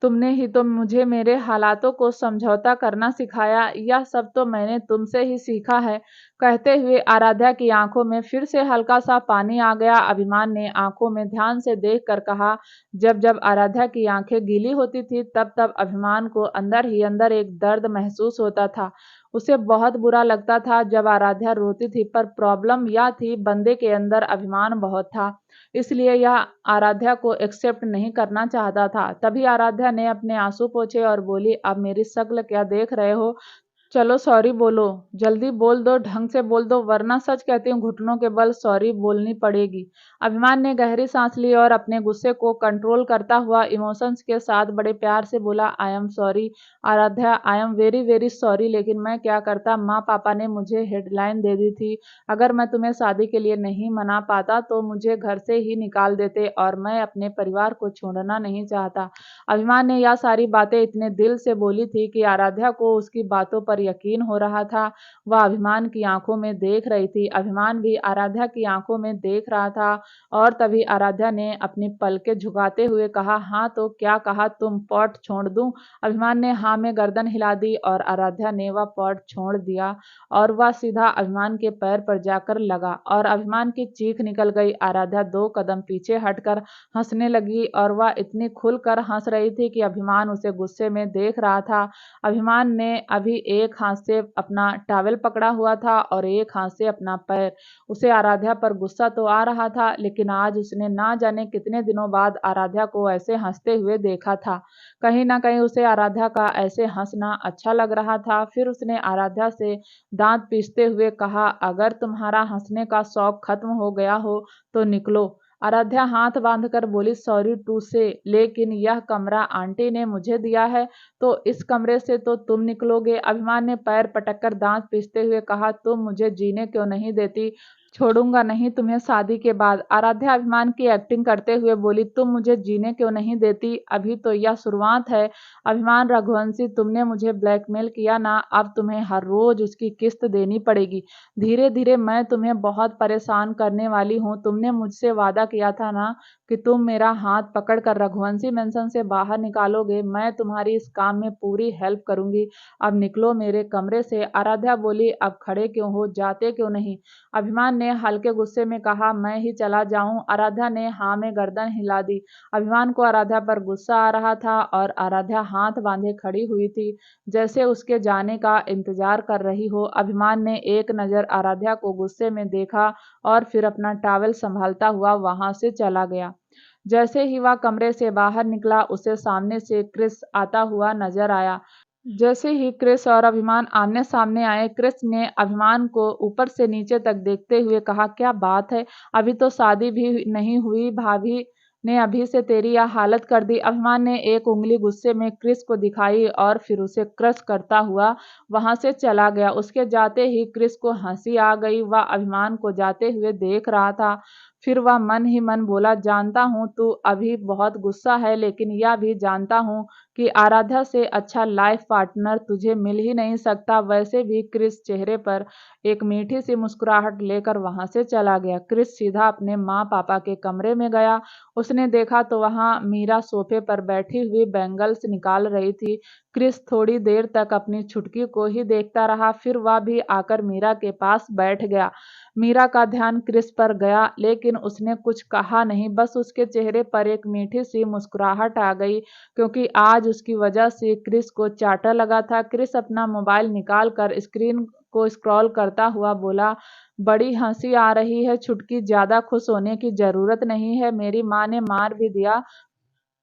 तुमने ही तो मुझे मेरे हालातों को समझौता करना सिखाया, यह सब तो मैंने तुमसे ही सीखा है। कहते हुए आराध्या की आंखों में फिर से हल्का सा पानी आ गया। अभिमान ने आंखों में ध्यान से देखकर कहा, जब जब आराध्या की आंखें गीली होती थी तब तब अभिमान को अंदर ही अंदर एक दर्द महसूस होता था। उसे बहुत बुरा लगता था जब आराध्या रोती थी, पर प्रॉब्लम यह थी बंदे के अंदर अभिमान बहुत था, इसलिए यह आराध्या को एक्सेप्ट नहीं करना चाहता था। तभी आराध्या ने अपने आंसू पोंछे और बोली, अब मेरी शक्ल क्या देख रहे हो? चलो सॉरी बोलो, जल्दी बोल दो, ढंग से बोल दो, वरना सच कहती हूँ घुटनों के बल सॉरी बोलनी पड़ेगी। अभिमान ने गहरी सांस ली और अपने गुस्से को कंट्रोल करता हुआ इमोशंस के साथ बड़े प्यार से बोला, I am sorry Aaradhya, I am very very sorry, लेकिन मैं क्या करता, माँ पापा ने मुझे हेडलाइन दे दी थी। अगर मैं तुम्हें शादी के लिए नहीं मना पाता तो मुझे घर से ही निकाल देते, और मैं अपने परिवार को छोड़ना नहीं चाहता। अभिमान ने यह सारी बातें इतने दिल से बोली थी कि आराध्या को उसकी बातों पर यकीन हो रहा था। वह अभिमान की आंखों में देख रही थी, अभिमान भी आराध्या की आंखों में देख रहा था। और तभी आराध्या ने अपनी पलकें झुकाते हुए कहा, हाँ तो क्या कहा, तुम पॉट छोड़ दूं? अभिमान ने हाँ में गर्दन हिला दी और आराध्या ने वह पॉट छोड़ दिया, और वह सीधा अभिमान के पैर पर जाकर लगा और अभिमान की चीख निकल गई। आराध्या 2 कदम पीछे हटकर हंसने लगी, और वह इतनी खुलकर हंस रही थी कि अभिमान उसे गुस्से में देख रहा था। अभिमान ने अभी एक हाथ से अपना टॉवेल पकड़ा हुआ था और एक हाथ से अपना पैर। उसे आराध्या पर गुस्सा तो आ रहा था, लेकिन आज उसने ना जाने कितने दिनों बाद आराध्या को ऐसे हंसते हुए देखा था। कहीं ना कहीं उसे आराध्या का ऐसे हंसना अच्छा लग रहा था। फिर उसने आराध्या से दांत पीसते हुए कहा, अगर तुम्हारा हंसने का शौक खत्म हो गया हो तो निकलो। आराध्या हाथ बांधकर बोली, सॉरी टू से, लेकिन यह कमरा आंटी ने मुझे दिया है, तो इस कमरे से तो तुम निकलोगे। अभिमान ने पैर पटककर दांत पीसते हुए कहा, तुम मुझे जीने क्यों नहीं देती? छोड़ूंगा नहीं तुम्हें शादी के बाद। आराध्या अभिमान की एक्टिंग करते हुए बोली, तुम मुझे जीने क्यों नहीं देती? अभी तो यह शुरुआत है। अभिमान रघुवंशी, तुमने मुझे ब्लैकमेल किया ना, अब तुम्हें हर रोज उसकी किस्त देनी पड़ेगी। धीरे धीरे मैं तुम्हें बहुत परेशान करने वाली हूँ। तुमने मुझसे वादा किया था ना कि तुम मेरा हाथ पकड़कर रघुवंशी मेंशन से बाहर निकालोगे। मैं तुम्हारी इस काम में पूरी हेल्प करूंगी। अब निकलो मेरे कमरे से। आराध्या बोली, अब खड़े क्यों हो, जाते क्यों नहीं? अभिमान ने हल्के गुस्से में कहा, मैं ही चला जाऊं? आराध्या ने हाँ में गर्दन हिला दी। अभिमान को आराध्या पर गुस्सा आ रहा था और आराध्या हाथ बांधे खड़ी हुई थी, जैसे उसके जाने का इंतजार कर रही हो। अभिमान ने एक नजर आराध्या को गुस्से में देखा और फिर अपना टॉवेल संभालता हुआ वहां से चला गया। जैसे ही वह कमरे से बाहर निकला, उसे सामने से क्रिस आता हुआ नजर आया। जैसे ही क्रिस और अभिमान आमने सामने आए, क्रिस ने अभिमान को ऊपर से नीचे तक देखते हुए कहा, क्या बात है, अभी तो शादी भी नहीं हुई, भाभी ने अभी से तेरी यह हालत कर दी। अभिमान ने एक उंगली गुस्से में क्रिस को दिखाई और फिर उसे क्रश करता हुआ वहां से चला गया। उसके जाते ही क्रिस को हंसी आ गई। वह अभिमान को जाते हुए देख रहा था। फिर वह मन ही मन बोला, जानता हूँ तू अभी बहुत गुस्सा है, लेकिन यह भी जानता हूँ कि आराध्या से अच्छा लाइफ पार्टनर तुझे मिल ही नहीं सकता। वैसे भी क्रिस चेहरे पर एक मीठी सी मुस्कुराहट लेकर वहां से चला गया। क्रिस सीधा अपने माँ पापा के कमरे में गया। उसने देखा तो वहां मीरा सोफे पर बैठी हुई बैंगल्स निकाल रही थी। क्रिस थोड़ी देर तक अपनी छुटकी को ही देखता रहा, फिर वह भी आकर मीरा के पास बैठ गया। मीरा का ध्यान क्रिस पर गया, लेकिन उसने कुछ कहा नहीं, बस उसके चेहरे पर एक मीठी सी मुस्कुराहट आ गई, क्योंकि आज उसकी वजह से क्रिस को चाटा लगा था। क्रिस अपना मोबाइल निकाल कर स्क्रीन को स्क्रॉल करता हुआ बोला, बड़ी हंसी आ रही है छुटकी, ज्यादा खुश होने की जरूरत नहीं है, मेरी माँ ने मार भी दिया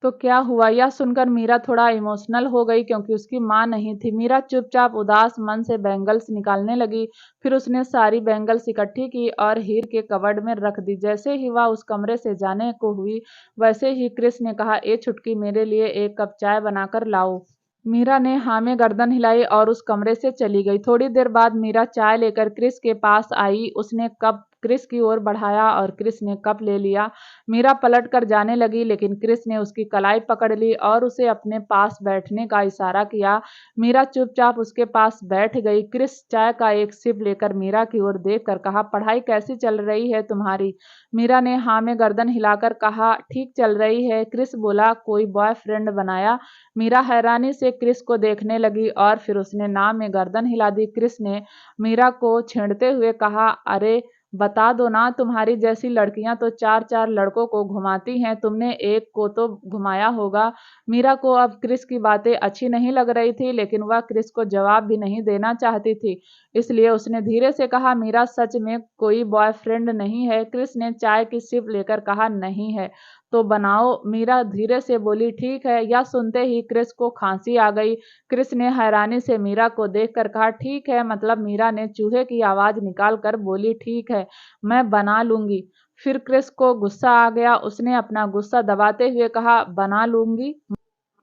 तो क्या हुआ। यह सुनकर मीरा थोड़ा इमोशनल हो गई, क्योंकि उसकी माँ नहीं थी। मीरा चुपचाप उदास मन से बैंगल्स निकालने लगी। फिर उसने सारी बैंगल्स इकट्ठी की और हीर के कबर्ड में रख दी। जैसे ही वह उस कमरे से जाने को हुई, वैसे ही क्रिस ने कहा, ए छुटकी, मेरे लिए एक कप चाय बनाकर लाओ। मीरा ने हाँ में गर्दन हिलाई और उस कमरे से चली गई। थोड़ी देर बाद मीरा चाय लेकर क्रिस के पास आई। उसने कप क्रिस की ओर बढ़ाया और क्रिस ने कप ले लिया। मीरा पलट कर जाने लगी, लेकिन क्रिस ने उसकी कलाई पकड़ ली और उसे अपने पास बैठने का इशारा किया। मीरा चुपचाप उसके पास बैठ गई। क्रिस चाय का एक सिप लेकर मीरा की ओर देखकर कहा, पढ़ाई कैसी चल रही है तुम्हारी। मीरा ने हाँ में गर्दन हिलाकर कहा, ठीक चल रही है। क्रिस बोला, कोई बॉयफ्रेंड बनाया। मीरा हैरानी से क्रिस को देखने लगी और फिर उसने ना में गर्दन हिला दी। क्रिस ने मीरा को छेड़ते हुए कहा, अरे बता दो ना, तुम्हारी जैसी लड़कियां तो चार चार लड़कों को घुमाती हैं, तुमने एक को तो घुमाया होगा। मीरा को अब क्रिस की बातें अच्छी नहीं लग रही थी, लेकिन वह क्रिस को जवाब भी नहीं देना चाहती थी, इसलिए उसने धीरे से कहा, मीरा सच में कोई बॉयफ्रेंड नहीं है। क्रिस ने चाय की सिप लेकर कहा, नहीं है तो बनाओ। मीरा धीरे से बोली, ठीक है। यह सुनते ही क्रिस को खांसी आ गई। क्रिस ने हैरानी से मीरा को देखकर कहा, ठीक है मतलब। मीरा ने चूहे की आवाज निकाल कर बोली, ठीक है, मैं बना लूंगी। फिर क्रिस को गुस्सा आ गया। उसने अपना गुस्सा दबाते हुए कहा, बना लूंगी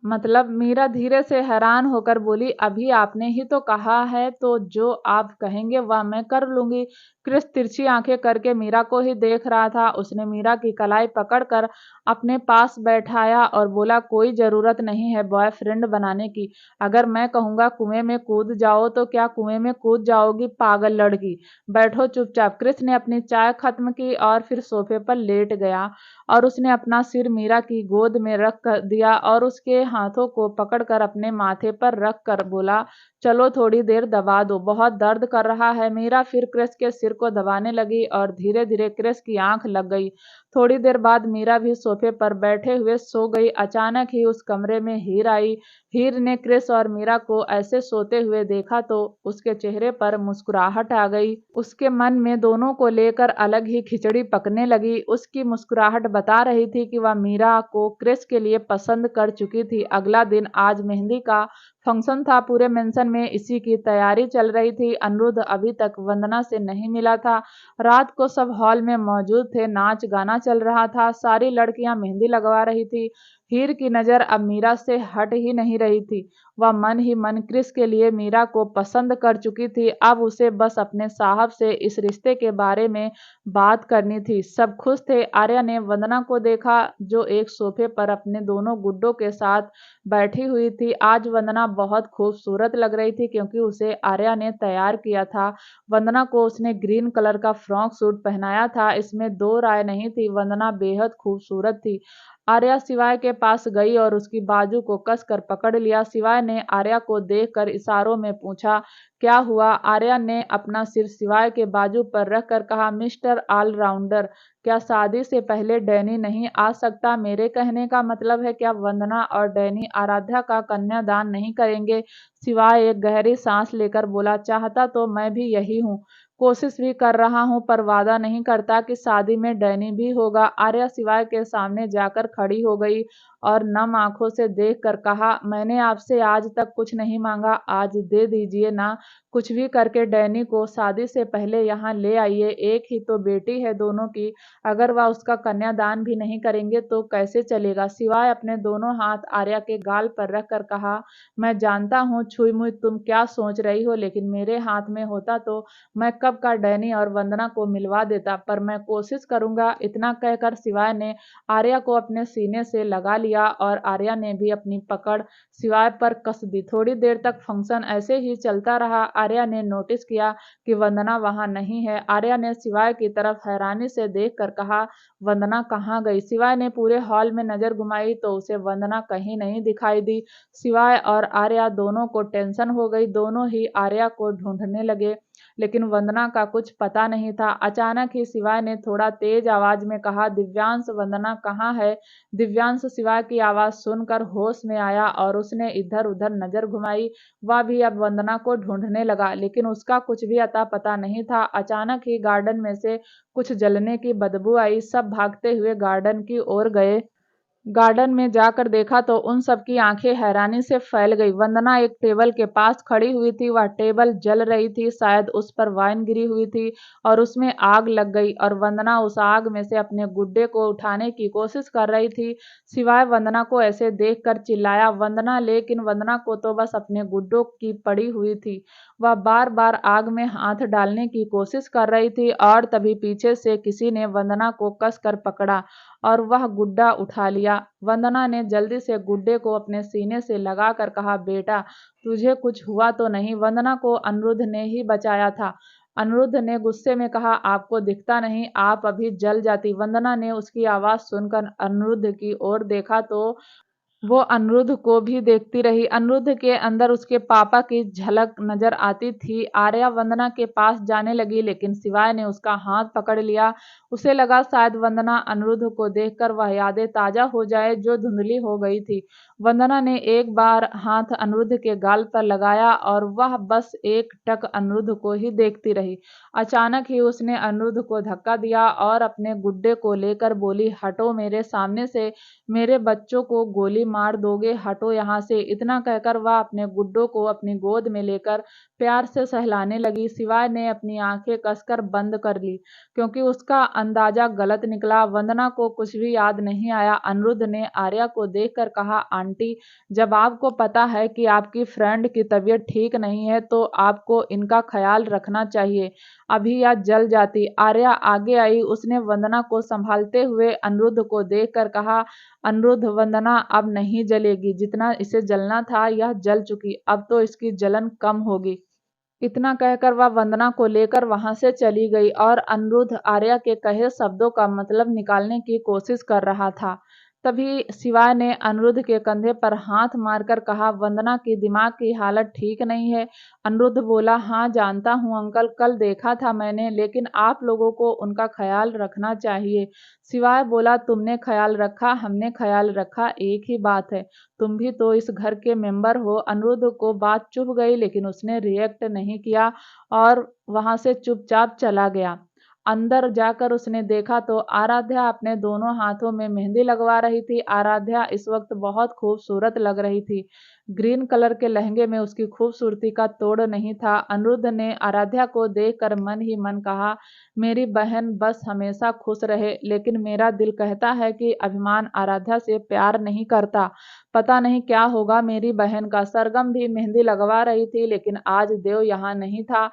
मतलब। मीरा धीरे से हैरान होकर बोली, अभी आपने ही तो कहा है, तो जो आप कहेंगे वह मैं कर लूंगी। क्रिस तिरछी आंखें करके मीरा को ही देख रहा था। उसने मीरा की कलाई पकड़कर अपने पास बैठाया और बोला, कोई जरूरत नहीं है बॉयफ्रेंड बनाने की। अगर मैं कहूंगा कुएं में कूद जाओ तो क्या कुएं में कूद जाओगी, पागल लड़की। बैठो चुपचाप। क्रिस ने अपनी चाय खत्म की और फिर सोफे पर लेट गया और उसने अपना सिर मीरा की गोद में रख कर दिया और उसके हाथों को पकड़कर अपने माथे पर रख कर बोला, चलो थोड़ी देर दबा दो, बहुत दर्द कर रहा है। मीरा फिर क्रिस के सिर को दबाने लगी और धीरे धीरे क्रिस की आंख लग गई। थोड़ी देर बाद मीरा भी सोफे पर बैठे हुए सो गई। अचानक ही उस कमरे में हीर आई। हीर ने क्रिस और मीरा को ऐसे सोते हुए देखा तो उसके चेहरे पर मुस्कुराहट आ गई। उसके मन में दोनों को लेकर अलग ही खिचड़ी पकने लगी। उसकी मुस्कुराहट बता रही थी कि वह मीरा को क्रिस के लिए पसंद कर चुकी थी। अगला दिन आज मेहंदी का फंक्शन था। पूरे मेंशन में इसी की तैयारी चल रही थी। अनिरुद्ध अभी तक वंदना से नहीं मिला था। रात को सब हॉल में मौजूद थे। नाच गाना चल रहा था। सारी लड़कियां मेहंदी लगवा रही थी। हीर की नजर अब मीरा से हट ही नहीं रही थी। वह मन ही मन क्रिस के लिए मीरा को पसंद कर चुकी थी। अब उसे बस अपने साहब से इस रिश्ते के बारे में बात करनी थी। सब खुश थे। आर्या ने वंदना को देखा, जो एक सोफे पर अपने दोनों गुड्डों के साथ बैठी हुई थी। आज वंदना बहुत खूबसूरत लग रही थी, क्योंकि उसे आर्या ने तैयार किया था। वंदना को उसने ग्रीन कलर का फ्रॉक सूट पहनाया था। इसमें दो राय नहीं थी, वंदना बेहद खूबसूरत थी। आर्या शिवाय के पास गई और उसकी बाजू को कसकर पकड़ लिया। शिवाय ने आर्या को देखकर इशारों में पूछा, क्या हुआ। आर्या ने अपना सिर शिवाय के बाजू पर रखकर कहा, मिस्टर ऑलराउंडर, क्या शादी से पहले डैनी नहीं आ सकता। मेरे कहने का मतलब है, क्या वंदना और डैनी आराध्या का कन्यादान नहीं करेंगे। शिवाय एक गहरी सांस लेकर बोला, चाहता तो मैं भी यही हूँ, कोशिश भी कर रहा हूँ, पर वादा नहीं करता कि शादी में डैनी भी होगा। आर्या शिवाय के सामने जाकर खड़ी हो गई और नम आंखों से देखकर कहा, मैंने आपसे आज तक कुछ नहीं मांगा, आज दे दीजिए ना। कुछ भी करके डैनी को शादी से पहले यहाँ ले आइए, एक ही तो बेटी है दोनों की। अगर वह उसका कन्यादान भी नहीं करेंगे तो कैसे चलेगा। सिवाय अपने दोनों हाथ आर्या के गाल पर रखकर कहा, मैं जानता हूँ छुई मुई तुम क्या सोच रही हो, लेकिन मेरे हाथ में होता तो मैं कब का डैनी और वंदना को मिलवा देता, पर मैं कोशिश करूंगा। इतना कहकर सिवाय ने आर्या को अपने सीने से लगा लिया और आर्या ने भी अपनी पकड़ सिवाय पर कस दी। थोड़ी देर तक फंक्शन ऐसे ही चलता रहा। आर्या ने नोटिस किया कि वंदना वहां नहीं है। आर्या ने सिवाय की तरफ हैरानी से देखकर कहा, वंदना कहाँ गई। सिवाय ने पूरे हॉल में नजर घुमाई तो उसे वंदना कहीं नहीं दिखाई दी। सिवाय और आर्या दोनों को टेंशन हो गई। दोनों ही आर्या को ढूंढने लगे, लेकिन वंदना का कुछ पता नहीं था। अचानक ही सिवाय ने थोड़ा तेज आवाज में कहा, दिव्यांश वंदना कहाँ है। दिव्यांश सिवाय की आवाज सुनकर होश में आया और उसने इधर उधर नजर घुमाई। वह भी अब वंदना को ढूंढने लगा, लेकिन उसका कुछ भी अता पता नहीं था। अचानक ही गार्डन में से कुछ जलने की बदबू आई। सब भागते हुए गार्डन की ओर गए। गार्डन में जाकर देखा तो उन सब की आंखें हैरानी से फैल गई। वंदना एक टेबल के पास खड़ी हुई थी। वह टेबल जल रही थी, शायद उस पर वाइन गिरी हुई थी और उसमें आग लग गई और वंदना उस आग में से अपने गुड्डे को उठाने की कोशिश कर रही थी। सिवाय वंदना को ऐसे देखकर चिल्लाया, वंदना, लेकिन वंदना को तो बस अपने गुड्डों की पड़ी हुई थी। वह बार बार आग में हाथ डालने की कोशिश कर रही थी और तभी पीछे से किसी ने वंदना को कसकर पकड़ा और वह गुड्डा उठा लिया। वंदना ने जल्दी से गुड्डे को अपने सीने से लगाकर कहा, बेटा तुझे कुछ हुआ तो नहीं। वंदना को अनिरुद्ध ने ही बचाया था। अनिरुद्ध ने गुस्से में कहा, आपको दिखता नहीं, आप अभी जल जाती। वंदना ने उसकी आवाज सुनकर अनिरुद्ध की ओर देखा तो वो अनिरुद्ध को भी देखती रही। अनिरुद्ध के अंदर उसके पापा की झलक नजर आती थी। आर्या वंदना के पास जाने लगी, लेकिन सिवाय ने उसका हाथ पकड़ लिया। उसे लगा शायद वंदना अनिरुद्ध को देखकर वह यादें ताजा हो जाए जो धुंधली हो गई थी। वंदना ने एक बार हाथ अनिरुद्ध के गाल पर लगाया और वह बस एक टक अनिरुद्ध को ही देखती रही। अचानक ही उसने अनिरुद्ध को धक्का दिया और अपने गुड्डे को लेकर बोली, हटो मेरे सामने से, मेरे बच्चों को गोली मार दोगे, हटो यहाँ से। इतना कहकर वह अपने गुड्डों को अपनी गोद में लेकर प्यार से सहलाने लगी। सिवाय ने अपनी आंखें कसकर बंद कर ली, क्योंकि उसका अंदाजा गलत निकला। वंदना को कुछ भी याद नहीं आया। अनिरुद्ध ने आर्या को देखकर कहा, आंटी, जब आपको पता है कि आपकी फ्रेंड की तबीयत ठीक नहीं है तो आपको इनका ख्याल रखना चाहिए, अभी यह जल जाती। आर्या आगे आई। उसने वंदना को संभालते हुए अनिरुद्ध को देखकर कहा, अनिरुद्ध, वंदना अब नहीं जलेगी, जितना इसे जलना था यह जल चुकी, अब तो इसकी जलन कम होगी। इतना कहकर वह वंदना को लेकर वहां से चली गई और अनिरुद्ध आर्या के कहे शब्दों का मतलब निकालने की कोशिश कर रहा था। तभी सिवाय ने अनिरुद्ध के कंधे पर हाथ मारकर कहा, वंदना की दिमाग की हालत ठीक नहीं है। अनिरुद्ध बोला, हाँ जानता हूँ अंकल, कल देखा था मैंने, लेकिन आप लोगों को उनका ख्याल रखना चाहिए। सिवाय बोला, तुमने ख्याल रखा, हमने ख्याल रखा, एक ही बात है, तुम भी तो इस घर के मेंबर हो। अनिरुद्ध को बात चुभ गई, लेकिन उसने रिएक्ट नहीं किया और वहां से चुपचाप चला गया। अंदर जाकर उसने देखा तो आराध्या अपने दोनों हाथों में मेहंदी लगवा रही थी। आराध्या इस वक्त बहुत खूबसूरत लग रही थी। ग्रीन कलर के लहंगे में उसकी खूबसूरती का तोड़ नहीं था। अनिरुद्ध ने आराध्या को देखकर मन ही मन कहा, मेरी बहन बस हमेशा खुश रहे, लेकिन मेरा दिल कहता है कि अभिमान आराध्या से प्यार नहीं करता। पता नहीं क्या होगा मेरी बहन का। सरगम भी मेहंदी लगवा रही थी, लेकिन आज देव यहाँ नहीं था।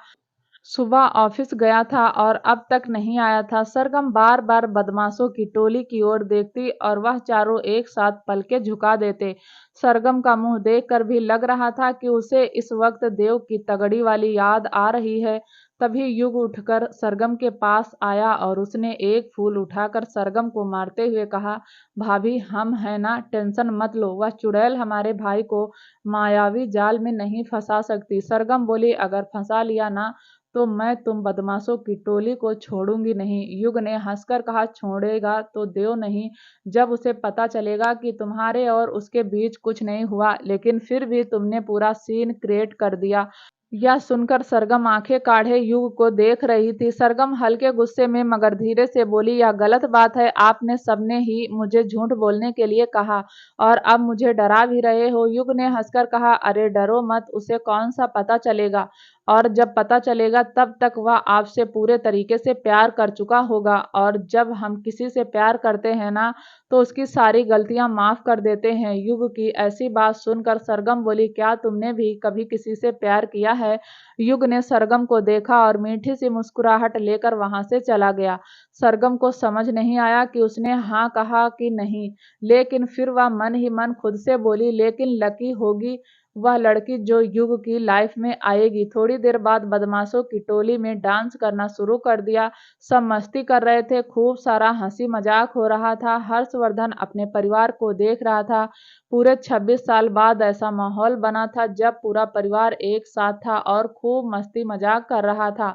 सुबह ऑफिस गया था और अब तक नहीं आया था। सरगम बार बार बदमाशों की टोली की ओर देखती और वह चारों एक साथ पलके झुका देते। सरगम का मुंह देखकर भी लग रहा था कि उसे इस वक्त देव की तगड़ी वाली याद आ रही है। तभी युग उठकर सरगम के पास आया और उसने एक फूल उठाकर सरगम को मारते हुए कहा, भाभी हम हैं ना, टेंशन मत लो, वह चुड़ैल हमारे भाई को मायावी जाल में नहीं फंसा सकती। सरगम बोली, अगर फंसा लिया ना तो मैं तुम बदमाशों की टोली को छोड़ूंगी नहीं। युग ने हंसकर कहा, छोड़ेगा तो देव नहीं, जब उसे पता चलेगा कि तुम्हारे और उसके बीच कुछ नहीं हुआ, लेकिन फिर भी तुमने पूरा सीन क्रिएट कर दिया। यह सुनकर सरगम आंखें काढ़े युग को देख रही थी। सरगम हल्के गुस्से में मगर धीरे से बोली, यह गलत बात है। आपने सबने ही मुझे झूठ बोलने के लिए कहा और अब मुझे डरा भी रहे हो। युग ने हंसकर कहा, अरे डरो मत, उसे कौन सा पता चलेगा, और जब पता चलेगा तब तक वह आपसे पूरे तरीके से प्यार कर चुका होगा। और जब हम किसी से प्यार करते हैं ना, तो उसकी सारी गलतियां माफ कर देते हैं। युग की ऐसी बात सुनकर सरगम बोली, क्या तुमने भी कभी किसी से प्यार किया है? युग ने सरगम को देखा और मीठी सी मुस्कुराहट लेकर वहां से चला गया। सरगम को समझ नहीं आया कि उसने हाँ कहा कि नहीं, लेकिन फिर वह मन ही मन खुद से बोली, लेकिन लकी होगी वह लड़की जो युग की लाइफ में आएगी। थोड़ी देर बाद बदमाशों की टोली में डांस करना शुरू कर दिया। सब मस्ती कर रहे थे, खूब सारा हंसी मजाक हो रहा था। हर्षवर्धन अपने परिवार को देख रहा था। पूरे 26 साल बाद ऐसा माहौल बना था जब पूरा परिवार एक साथ था और खूब मस्ती मजाक कर रहा था।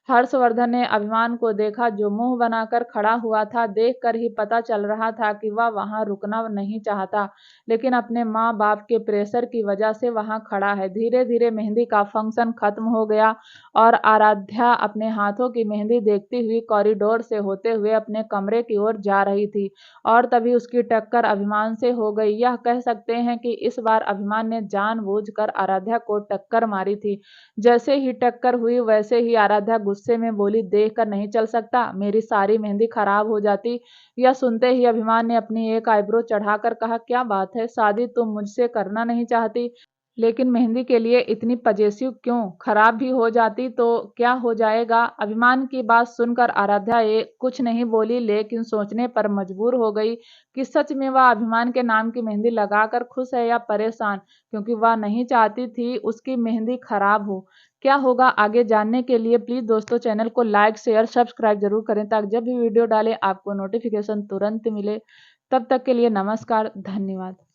हर्षवर्धन ने अभिमान को देखा जो मुंह बनाकर खड़ा हुआ था। देखकर ही पता चल रहा था कि वह वहां रुकना नहीं चाहता, लेकिन अपने माँ बाप के प्रेशर की वजह से वहां खड़ा है। धीरे धीरे मेहंदी का फंक्शन खत्म हो गया और आराध्या अपने हाथों की मेहंदी देखती हुई कॉरिडोर से होते हुए अपने कमरे की ओर जा रही थी और तभी उसकी टक्कर अभिमान से हो गई। यह कह सकते हैं कि इस बार अभिमान ने जानबूझकर आराध्या को टक्कर मारी थी। जैसे ही टक्कर हुई वैसे ही आराध्या गुस्से में बोली, देख कर नहीं चल सकता, मेरी सारी मेहंदी खराब हो जाती। यह सुनते ही अभिमान ने अपनी एक आईब्रो चढ़ाकर कहा, क्या बात है, शादी तुम मुझसे करना नहीं चाहती, लेकिन मेहंदी के लिए इतनी पजेसिव क्यों? खराब भी हो जाती तो क्या हो जाएगा? अभिमान की बात सुनकर आराध्या कुछ नहीं बोली, लेकिन सोचने पर मजबूर हो गई कि सच में वह अभिमान के नाम की मेहंदी लगाकर खुश है या परेशान, क्योंकि वह नहीं चाहती थी उसकी मेहंदी खराब हो। क्या होगा आगे जानने के लिए प्लीज दोस्तों चैनल को लाइक शेयर सब्सक्राइब जरूर करें, ताकि जब भी वीडियो डालें आपको नोटिफिकेशन तुरंत मिले। तब तक के लिए नमस्कार, धन्यवाद।